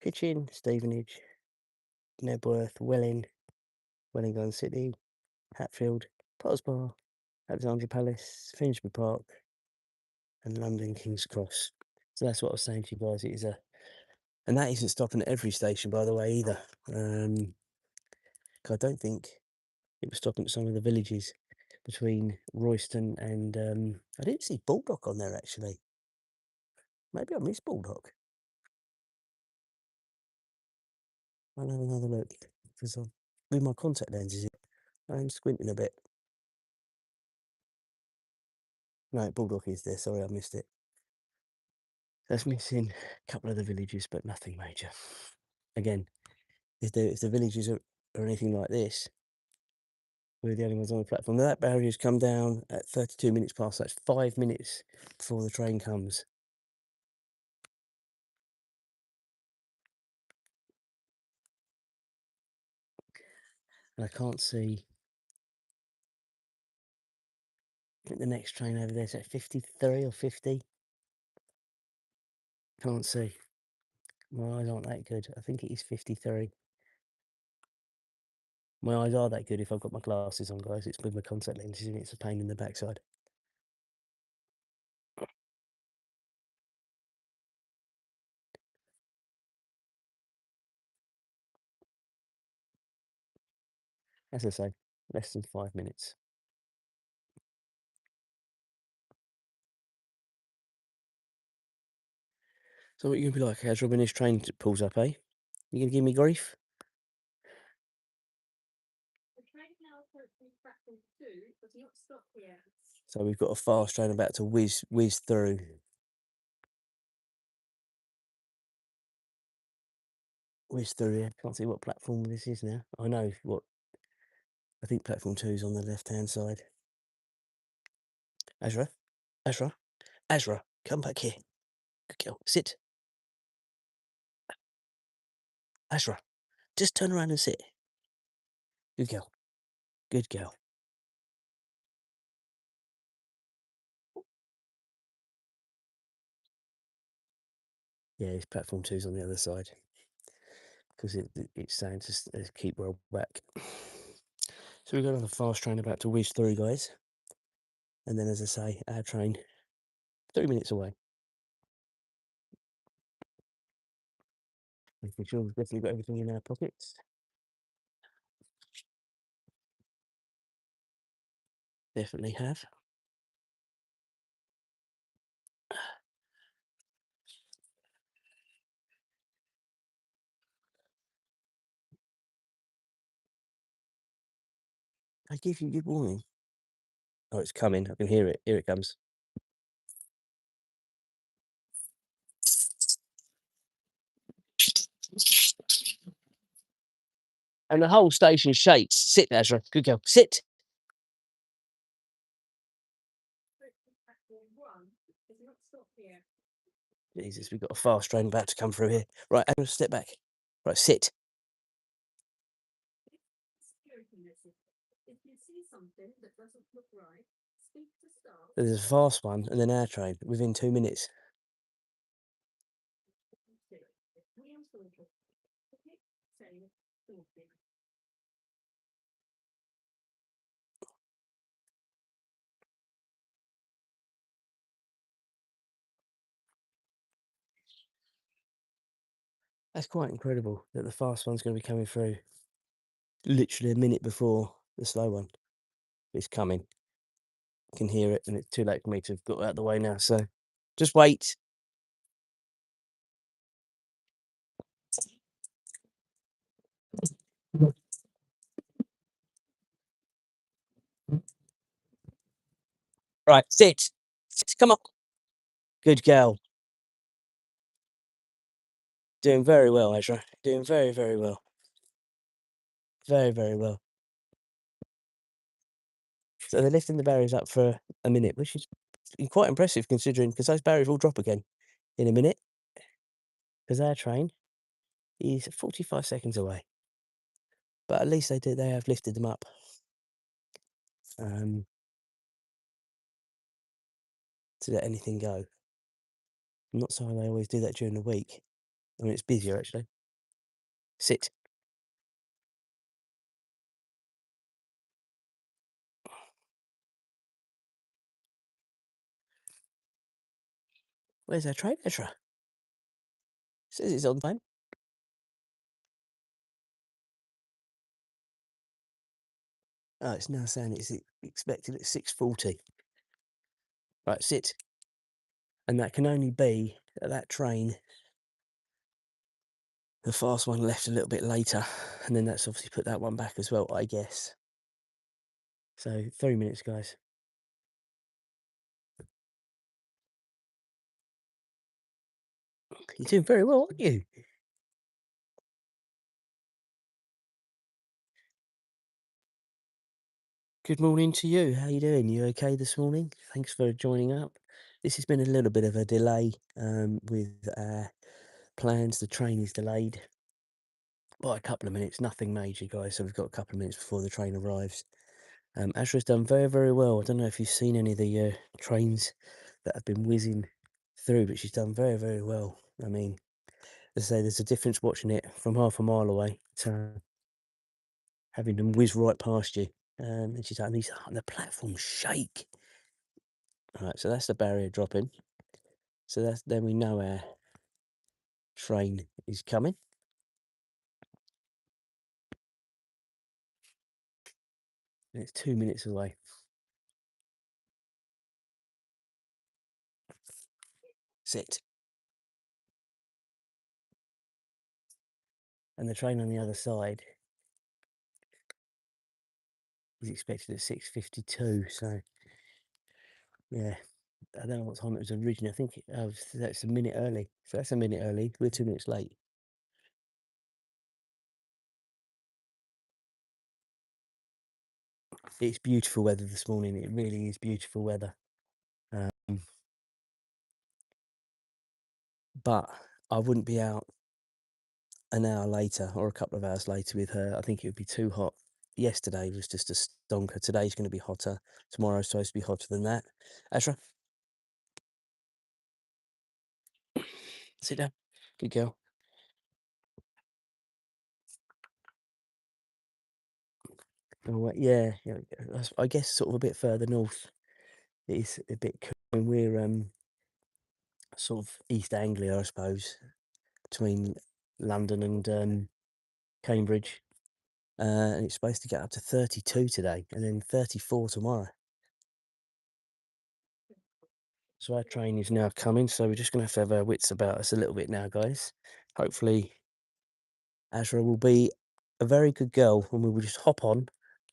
Kitchen, Stevenage, Nebworth, Welling, Wellingborough City, Hatfield, Potter's Bar, Alexandra Palace, Finsbury Park, and London King's Cross. So that's what I was saying to you guys. It is and that isn't stopping at every station, by the way, either. 'Cause I don't think it was stopping at some of the villages between Royston and I didn't see Baldock on there actually. Maybe I missed Baldock. I'll have another look because with my contact lenses, I'm squinting a bit. No, Baldock is there. Sorry, I missed it. That's missing a couple of the villages, but nothing major. Again, if the villages are anything like this, we're the only ones on the platform. Now that barrier's come down at 32 minutes past. That's 5 minutes before the train comes. And I can't see. I think the next train over there is at 53 or 50. Can't see. My eyes aren't that good. I think it is 53. My eyes are that good if I've got my glasses on, guys. It's with my contact lenses and it's a pain in the backside. As I say, less than 5 minutes. So what you gonna be like, Hazra, when this train pulls up, eh? You gonna give me grief? So we've got a fast train about to whiz through. Whiz through here. Can't see what platform this is now. I know what. I think platform 2 is on the left-hand side. Azra, Azra, Azra, come back here. Good girl. Sit. Azra, just turn around and sit. Good girl. Good girl. Yeah, it's platform 2's on the other side. Because it's saying to keep well back. So we've got another fast train about to whiz through, guys. And then, as I say, our train 3 minutes away. Making sure we've definitely got everything in our pockets. Definitely have. I give you good warning. Oh, it's coming. I can hear it. Here it comes. And the whole station shakes. Sit, Azra. Good girl. Sit. Jesus, we've got a fast train about to come through here. Right, Azra, step back. Right, sit. There's a fast one and then our train within 2 minutes. That's quite incredible that the fast one's going to be coming through literally a minute before the slow one. It's coming. I can hear it, and it's too late for me to have got out of the way now. So just wait. Right, sit. Come on. Good girl. Doing very well, Ezra. Doing very, very well. Very, very well. So they're lifting the barriers up for a minute, which is quite impressive considering, because those barriers will drop again in a minute. Because our train is 45 seconds away. But at least they have lifted them up. To let anything go. I'm not saying they always do that during the week. I mean, it's busier actually. Sit. Where's our train, Ezra? Says it's on time. Oh, it's now saying it's expected at 6:40. Right, sit. And that can only be that train. The fast one left a little bit later, and then that's obviously put that one back as well, I guess. So 3 minutes, guys. You're doing very well, aren't you? Good morning to you. How you doing? You okay this morning? Thanks for joining up. This has been a little bit of a delay with plans. The train is delayed by a couple of minutes. Nothing major, guys. So we've got a couple of minutes before the train arrives. Ashra's done very, very well. I don't know if you've seen any of the trains that have been whizzing through, but she's done very, very well. I mean, as I say, there's a difference watching it from half a mile away to having them whiz right past you. And she's done these, the platforms shake. All right, so that's the barrier dropping. So then we know our train is coming. And it's 2 minutes away. Sit. And the train on the other side is expected at 6:52. So yeah, I don't know what time it was originally. I think that's a minute early. So that's a minute early. We're 2 minutes late. It's beautiful weather this morning. It really is beautiful weather. But I wouldn't be out an hour later or a couple of hours later with her. I think it would be too hot. Yesterday was just a stonker. Today's going to be hotter. Tomorrow's supposed to be hotter than that. Ashra, sit down. Good girl. Oh, yeah, yeah. I guess sort of a bit further north. It is a bit cool. And we're sort of East Anglia, I suppose, between London and Cambridge. And it's supposed to get up to 32 today and then 34 tomorrow. So our train is now coming, so we're just going to have our wits about us a little bit now, guys. Hopefully Azra will be a very good girl and we will just hop on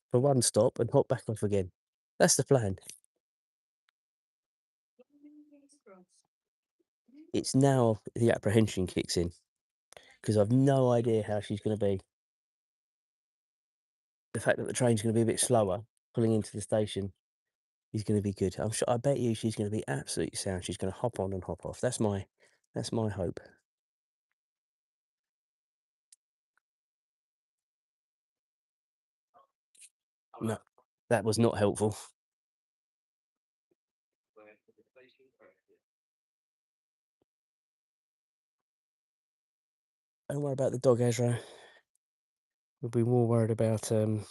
for one stop and hop back off again. That's the plan. It's now the apprehension kicks in because I've no idea how she's going to be. The fact that the train's going to be a bit slower pulling into the station is going to be good. I'm sure. I bet you she's going to be absolutely sound. She's going to hop on and hop off. That's my hope. No, that was not helpful. Don't worry about the dog, Ezra. We'll be more worried about and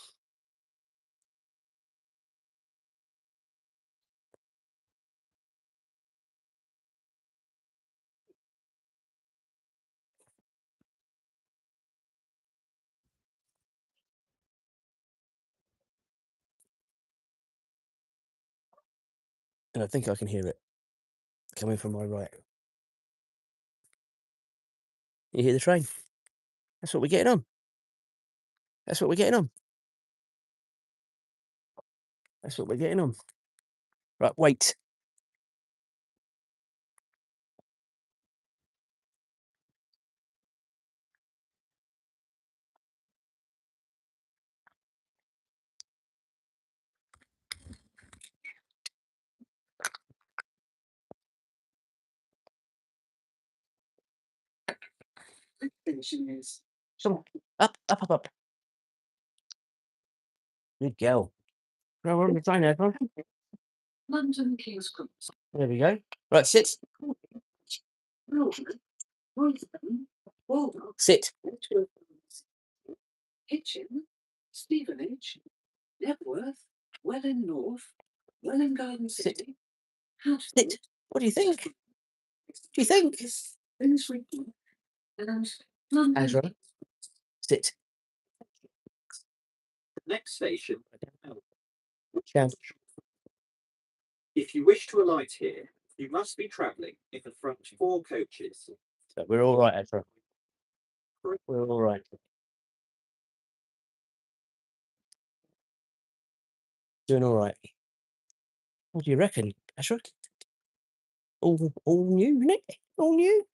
I think I can hear it coming from my right. You hear the train? That's what we're getting on. That's what we're getting on. That's what we're getting on. Right, wait. Come on. Up, up, up, up. Good girl. Right, we're on the train, everyone. London King's Cross. There we go. Right, sit. Sit. Hitchin, Stevenage, Knebworth, Welling North, Welling Garden City. Sit. What do you think? Do you think? Azra, sit. Next station. Down. If you wish to alight here, you must be travelling in the front 4 coaches. So we're all right, Azra. We're all right. Doing all right. What do you reckon, Azra? All new, isn't it? All new.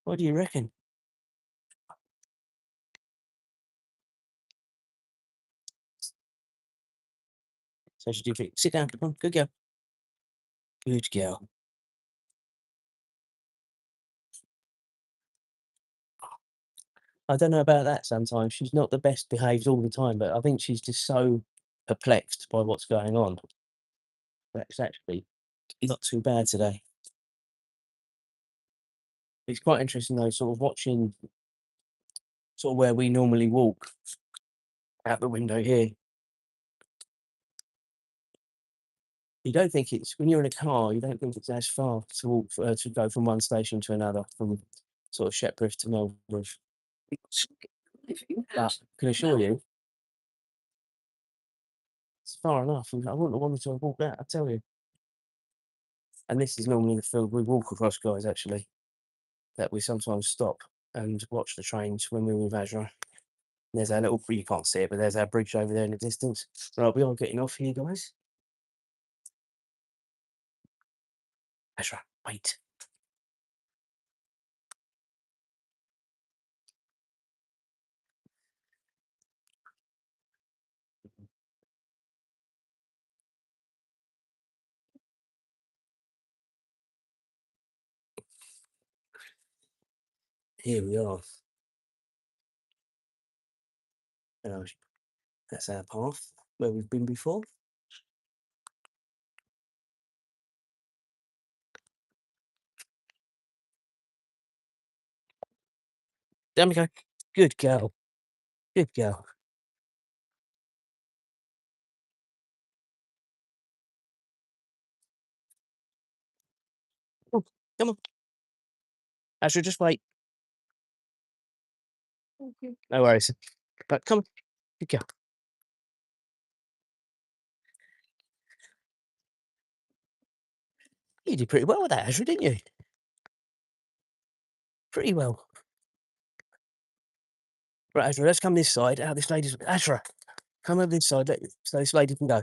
What do you reckon? So should you sit down? Come on, good girl. Good girl. I don't know about that sometimes. She's not the best behaved all the time, but I think she's just so perplexed by what's going on. That's actually not too bad today. It's quite interesting though, sort of watching sort of where we normally walk out the window here. You don't think it's when you're in a car, you don't think it's as far to walk to go from one station to another, from sort of Shepperth to Melbridge. But I can assure you, it's far enough. I wouldn't have wanted to have walked that, I tell you. And this is normally the field we walk across, guys, actually, that we sometimes stop and watch the trains when we're with Azra. There's our little, you can't see it, but there's our bridge over there in the distance. Right, we are getting off here, guys. Azra, wait. Here we are. Uh, That's our path where we've been before. There we go. Good girl. Good girl. Oh, come on. Azra, just wait. No worries. But come on. Good girl. You did pretty well with that, Azra, didn't you? Pretty well. Right, Azra, let's come this side. Out this lady's. Azra, come over this side so this lady can go.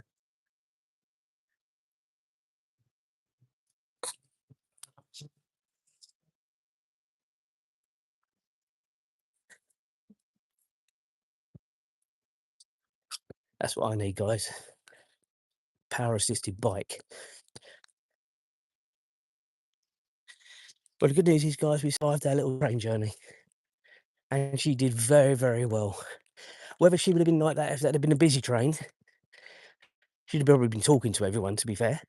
That's what I need, guys. Power assisted bike. Well, the good news is, guys, we survived our little train journey. And she did very, very well. Whether she would have been like that if that had been a busy train, she'd have probably been talking to everyone, to be fair.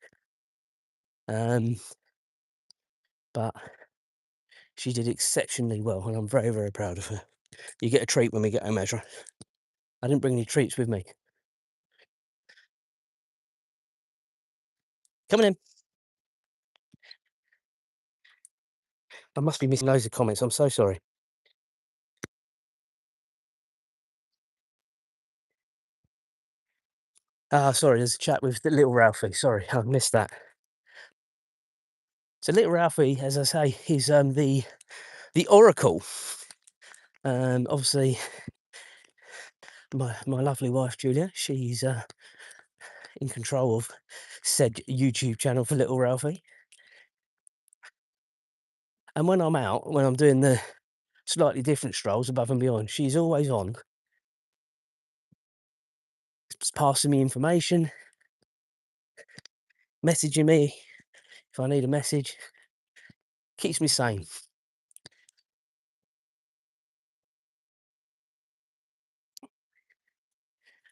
But she did exceptionally well, and I'm very, very proud of her. You get a treat when we get home, Ezra. I didn't bring any treats with me. Coming in. I must be missing loads of comments. I'm so sorry. Sorry, there's a chat with the little Ralphie. Sorry, I missed that. So little Ralphie, as I say, is the oracle. Obviously, my lovely wife Julia, she's in control of said YouTube channel for little Ralphie. And when I'm out, when I'm doing the slightly different strolls above and beyond, she's always on, passing me information, messaging me if I need a message, keeps me sane.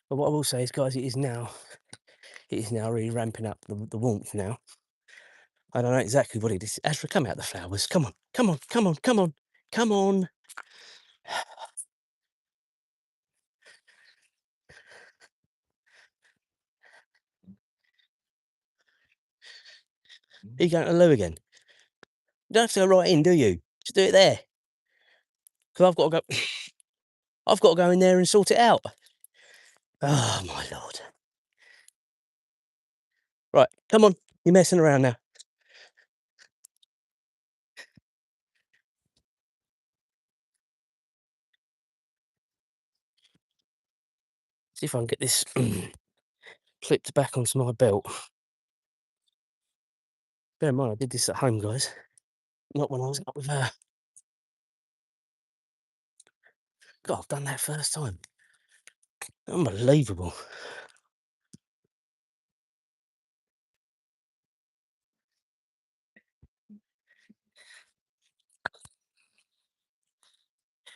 But what I will say is, guys, it is now really ramping up the warmth now. I don't know exactly what it is. Ashra, come out the flowers. Come on, come on, come on, come on, come on. Are you going to the loo again? You don't have to go right in, do you? Just do it there. Because I've got to go. I've got to go in there and sort it out. Oh my lord! Right, come on. You're messing around now. See if I can get this clipped back onto my belt. Bear in mind, I did this at home, guys. Not when I was up with her. God, I've done that first time. Unbelievable.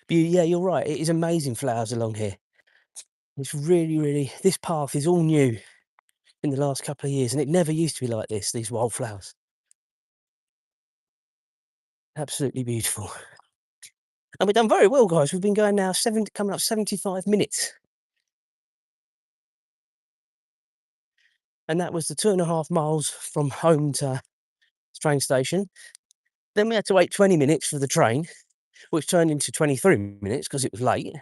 But yeah, you're right. It is amazing flowers along here. It's really, really. This path is all new in the last couple of years, and it never used to be like this. These wildflowers, absolutely beautiful. And we've done very well, guys. We've been going now coming up 75 minutes, and that was the 2.5 miles from home to the train station. Then we had to wait 20 minutes for the train, which turned into 23 minutes because it was late.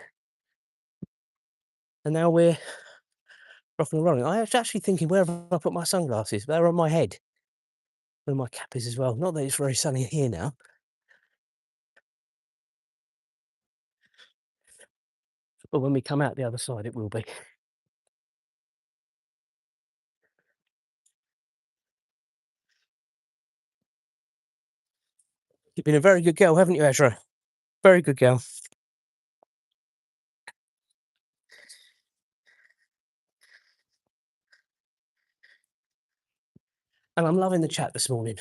And now we're off and running. I was actually thinking, where have I put my sunglasses? They're on my head, where my cap is as well. Not that it's very sunny here now. But when we come out the other side, it will be. You've been a very good girl, haven't you, Ezra? Very good girl. And I'm loving the chat this morning.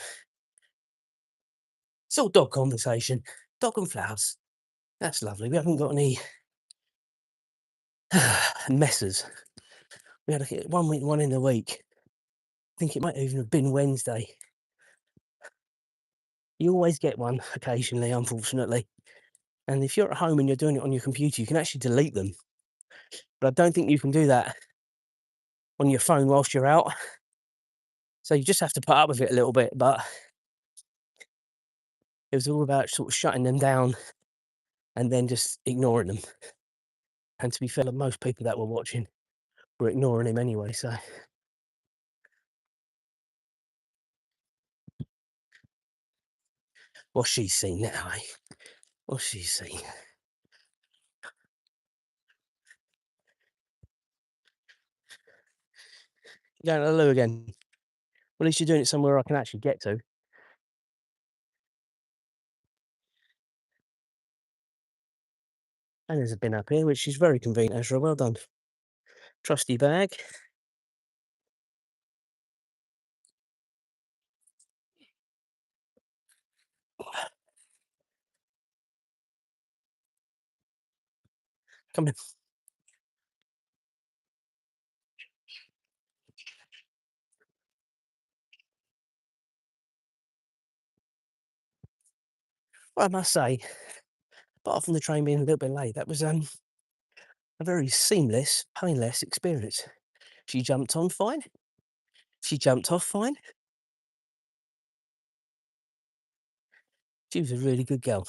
It's all dog conversation. Dog and flowers. That's lovely. We haven't got any messes. We had one week, one in the week. I think it might even have been Wednesday. You always get one occasionally, unfortunately. And if you're at home and you're doing it on your computer, you can actually delete them. But I don't think you can do that on your phone whilst you're out. So you just have to put up with it a little bit. But it was all about sort of shutting them down and then just ignoring them. And to be fair, most people that were watching were ignoring him anyway. So what's she seen now, eh? What's she seen? Going to the loo again. Well, at least you're doing it somewhere I can actually get to. And there's a bin up here, which is very convenient, Ezra. Well done. Trusty bag. Come in. Well, I must say, apart from the train being a little bit late, that was a very seamless, painless experience. She jumped on fine. She jumped off fine. She was a really good girl.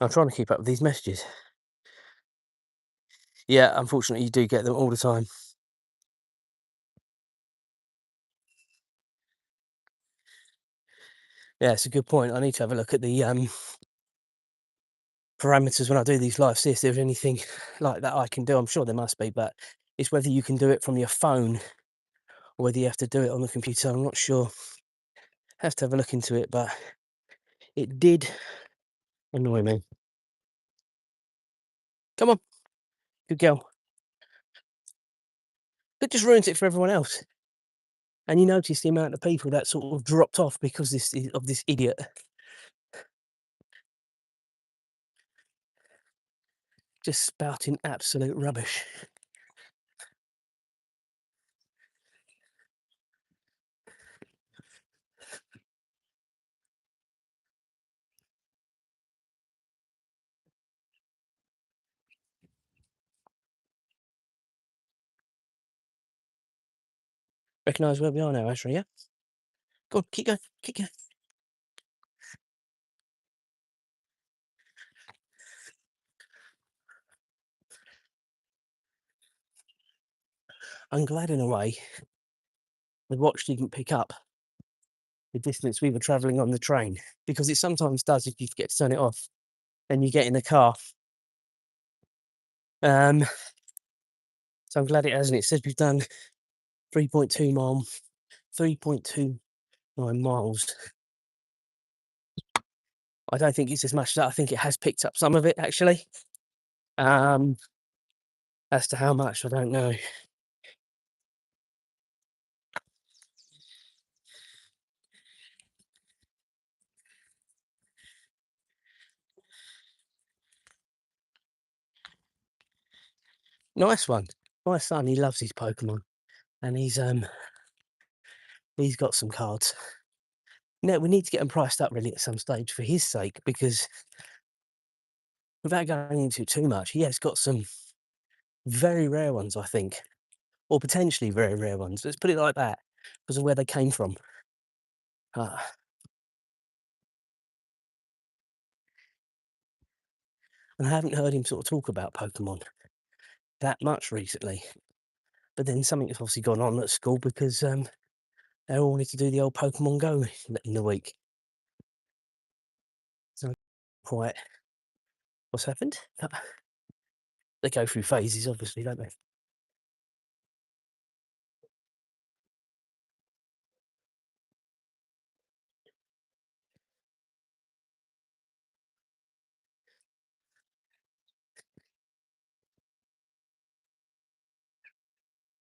I'm trying to keep up with these messages. Yeah, unfortunately, you do get them all the time. Yeah, it's a good point. I need to have a look at the parameters when I do these live, see if there's anything like that I can do. I'm sure there must be, but it's whether you can do it from your phone or whether you have to do it on the computer. I'm not sure. Have to have a look into it, but it did annoy me. Come on, good girl. That just ruins it for everyone else. And you notice the amount of people that sort of dropped off because of this idiot. Just spouting absolute rubbish. Recognise where we are now, Ashley, yeah? Go on, keep going, keep going. I'm glad in a way the watch didn't pick up the distance we were travelling on the train, because it sometimes does if you forget to turn it off and you get in the car. Um, so I'm glad it hasn't. It says we've done 3.29 miles. I don't think it's as much as that. I think it has picked up some of it, actually. As to how much, I don't know. Nice one. My son, he loves his Pokemon, and he's got some cards. No, we need to get them priced up really at some stage for his sake, because without going into it too much, he has got some very rare ones, I think, or potentially very rare ones. Let's put it like that, because of where they came from. Uh, and I haven't heard him sort of talk about Pokemon that much recently. But then something has obviously gone on at school, because they all wanted to do the old Pokemon Go in the week. So quite what's happened? They go through phases, obviously, don't they?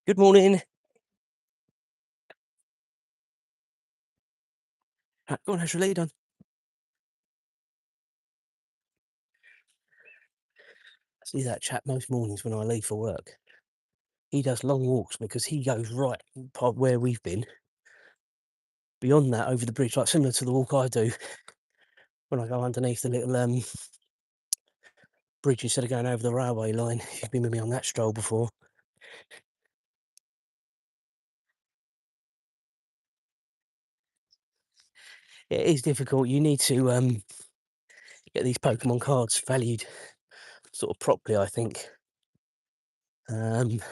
Good morning. Go on, how's your leg done? I see that chap most mornings when I leave for work. He does long walks because he goes right where we've been. Beyond that, over the bridge, like similar to the walk I do when I go underneath the little bridge instead of going over the railway line. You've been with me on that stroll before. It is difficult. You need to get these Pokemon cards valued sort of properly, I think. But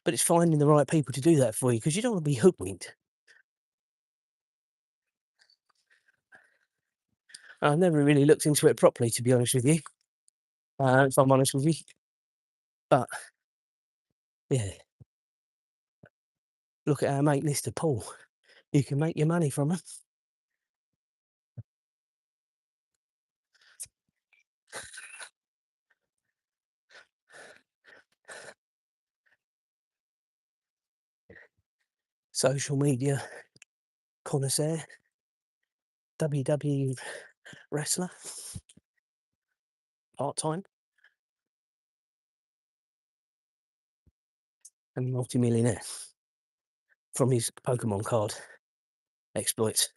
it's finding the right people to do that for you, because you don't want to be hoodwinked. I've never really looked into it properly, to be honest with you. If I'm honest with you, but yeah, look at our mate Mr. Paul. You can make your money from him. Social media connoisseur, WWE wrestler, part time, and multi-millionaire from his Pokemon card exploits.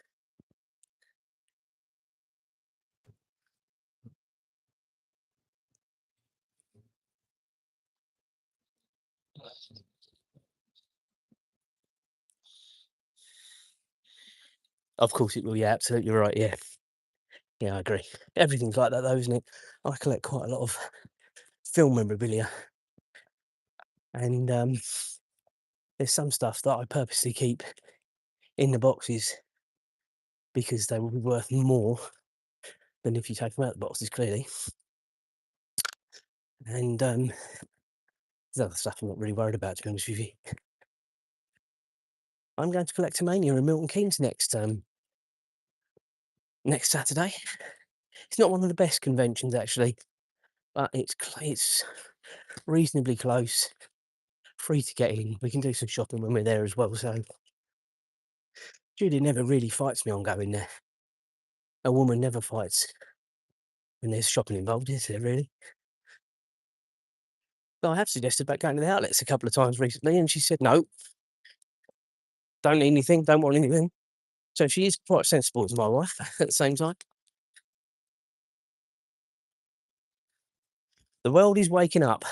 Of course it will, yeah, absolutely right, yeah. Yeah, I agree. Everything's like that though, isn't it? I collect quite a lot of film memorabilia, and there's some stuff that I purposely keep in the boxes because they will be worth more than if you take them out of the boxes, clearly. And there's other stuff I'm not really worried about, to be honest with you. I'm going to Collectomania in Milton Keynes next Saturday. It's not one of the best conventions actually, but it's reasonably close, free to get in. We can do some shopping when we're there as well. So Judy never really fights me on going there. A woman never fights when there's shopping involved, is there really? But I have suggested about going to the outlets a couple of times recently, and she said no, don't need anything, don't want anything. So she is quite sensible as my wife at the same time. The world is waking up.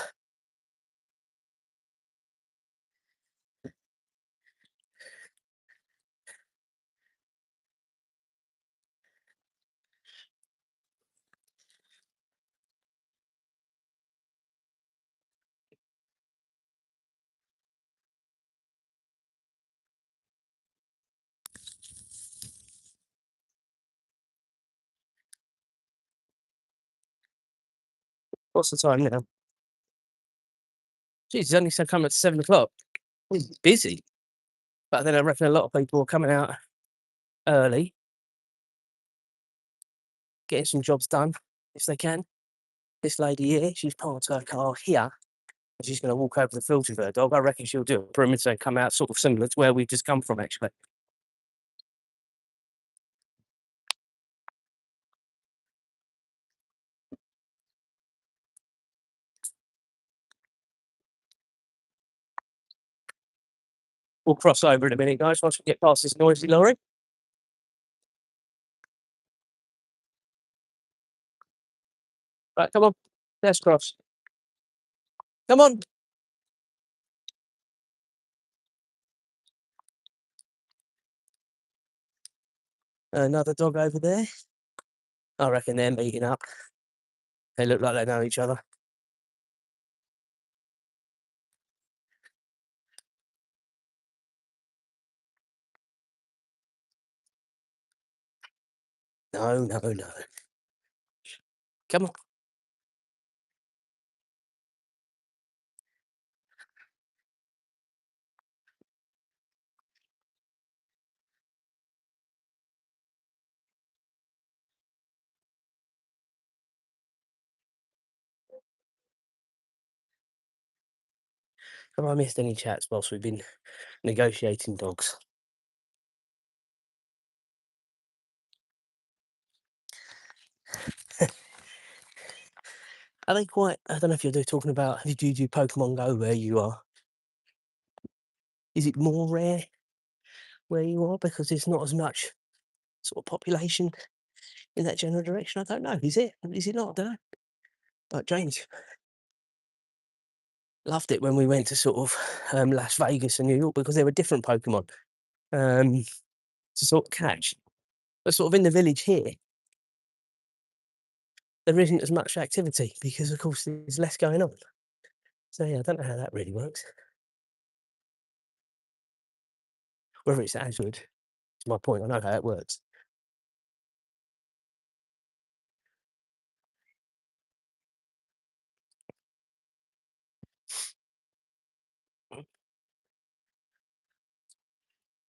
What's the time now? Geez, it's only so come at 7 o'clock. Busy. But then I reckon a lot of people are coming out early, getting some jobs done if they can. This lady here, she's parked her car here, and she's going to walk over the field with her dog. I reckon she'll do a perimeter and come out sort of similar to where we've just come from, actually. We'll cross over in a minute, guys, once we get past this noisy lorry. Right, come on. Let's cross. Come on. Another dog over there. I reckon they're meeting up. They look like they know each other. No, no, no. Come on. Have I missed any chats whilst we've been negotiating dogs? Are they quite? I don't know if you're talking about. Do you do Pokemon Go where you are? Is it more rare where you are because there's not as much sort of population in that general direction? I don't know. Is it? Is it not? I don't know. Like James loved it when we went to sort of Las Vegas and New York because there were different Pokemon um, to sort of catch. But sort of in the village here, there isn't as much activity because, of course, there's less going on. So yeah, I don't know how that really works. Whether it's as good, is my point. I know how it works.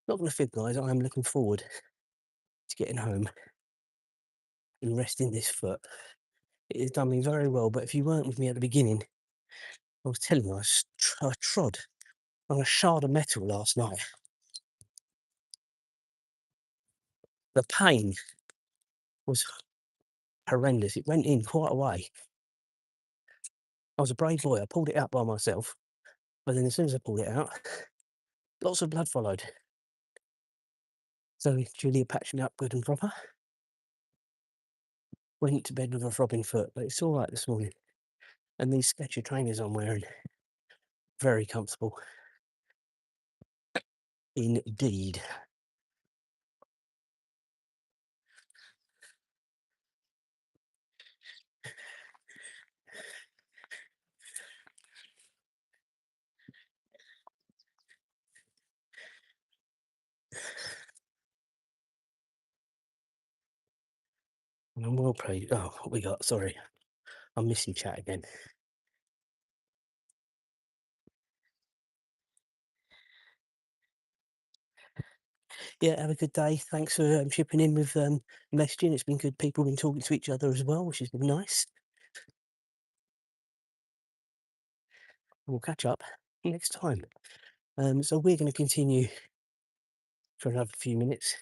Not going to fib, guys. I am looking forward to getting home and resting this foot. It has done me very well. But if you weren't with me at the beginning, I was telling you I trod on a shard of metal last night. The pain was horrendous. It went in quite a way. I was a brave boy. I pulled it out by myself. But then as soon as I pulled it out, lots of blood followed. So Julia patched me up good and proper. Went to bed with a throbbing foot, but it's all right this morning. And these Sketcher trainers I'm wearing, very comfortable. Indeed. And I'm well pleased. Oh, what we got? Sorry, I'm missing chat again. Yeah, have a good day. Thanks for chipping in with messaging. It's been good. People have been talking to each other as well, which has been nice. We'll catch up next time. So we're going to continue for another few minutes,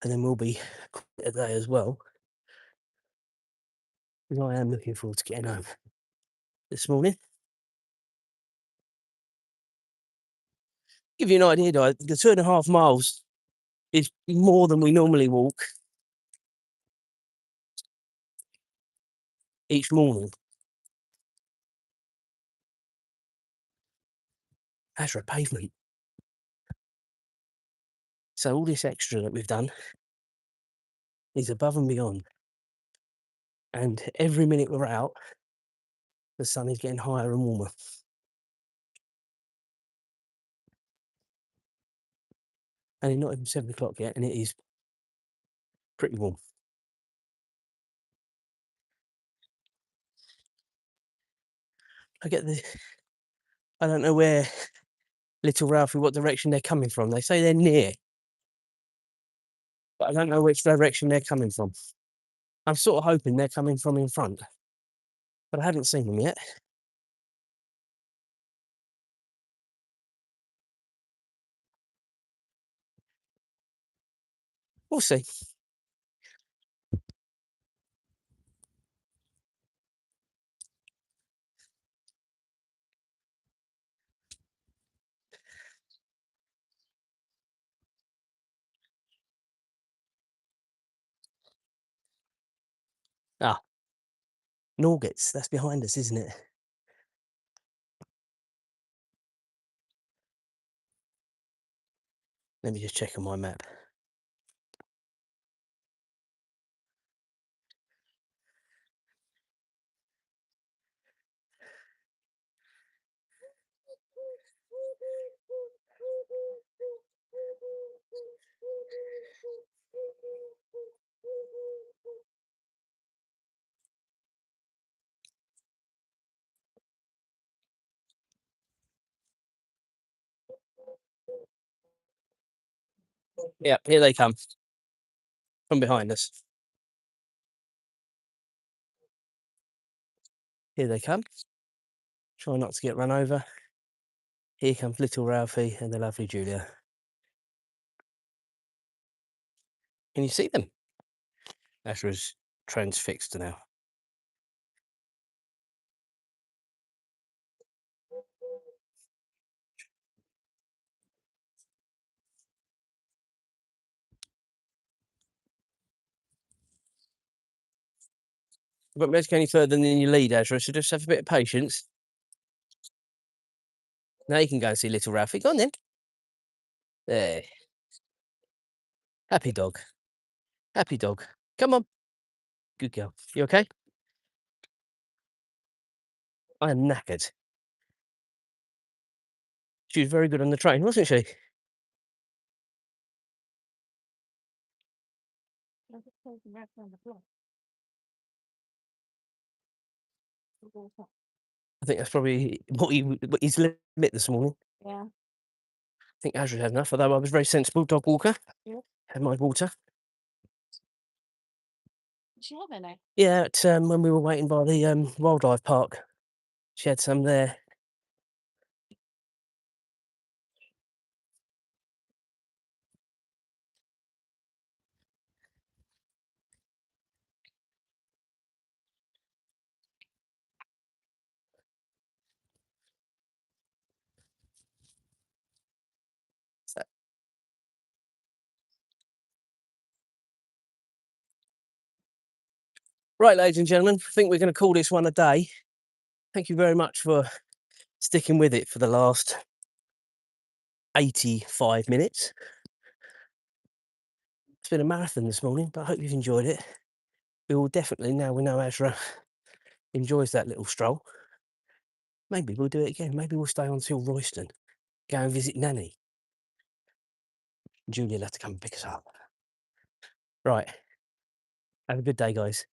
and then we'll be a day as well. Because I am looking forward to getting home this morning. Give you an idea, though, the 2.5 miles is more than we normally walk each morning. That's for a pavement. So all this extra that we've done is above and beyond. And every minute we're out, the sun is getting higher and warmer. And it's not even 7 o'clock yet, and it is pretty warm. I get the. I don't know where little Ralphie, what direction they're coming from. They say they're near, but I don't know which direction they're coming from. I'm sort of hoping they're coming from in front, but I haven't seen them yet. We'll see. Ah, Norgets, that's behind us, isn't it? Let me just check on my map. Yep, here they come from behind us. Here they come. Try not to get run over. Here comes little Ralphie and the lovely Julia. Can you see them? Ashra's transfixed now. But let's go any further than you lead, Ashra, so just have a bit of patience. Now you can go and see little Ralphie. Go on then. There. Happy dog. Happy dog. Come on. Good girl. You okay? I am knackered. She was very good on the train, wasn't she? I think that's probably what his limit this morning. Yeah. I think Ashra had enough, although I was very sensible dog walker. Yeah. Had my water. Did she have any? Yeah, when we were waiting by the wildlife park, she had some there. So, right, ladies and gentlemen, I think we're going to call this one a day. Thank you very much for sticking with it for the last 85 minutes. It's been a marathon this morning, but I hope you've enjoyed it. We will definitely, now we know Ashra enjoys that little stroll, maybe we'll do it again. Maybe we'll stay on till Royston, go and visit Nanny. Julia will have to come and pick us up. Right. Have a good day, guys.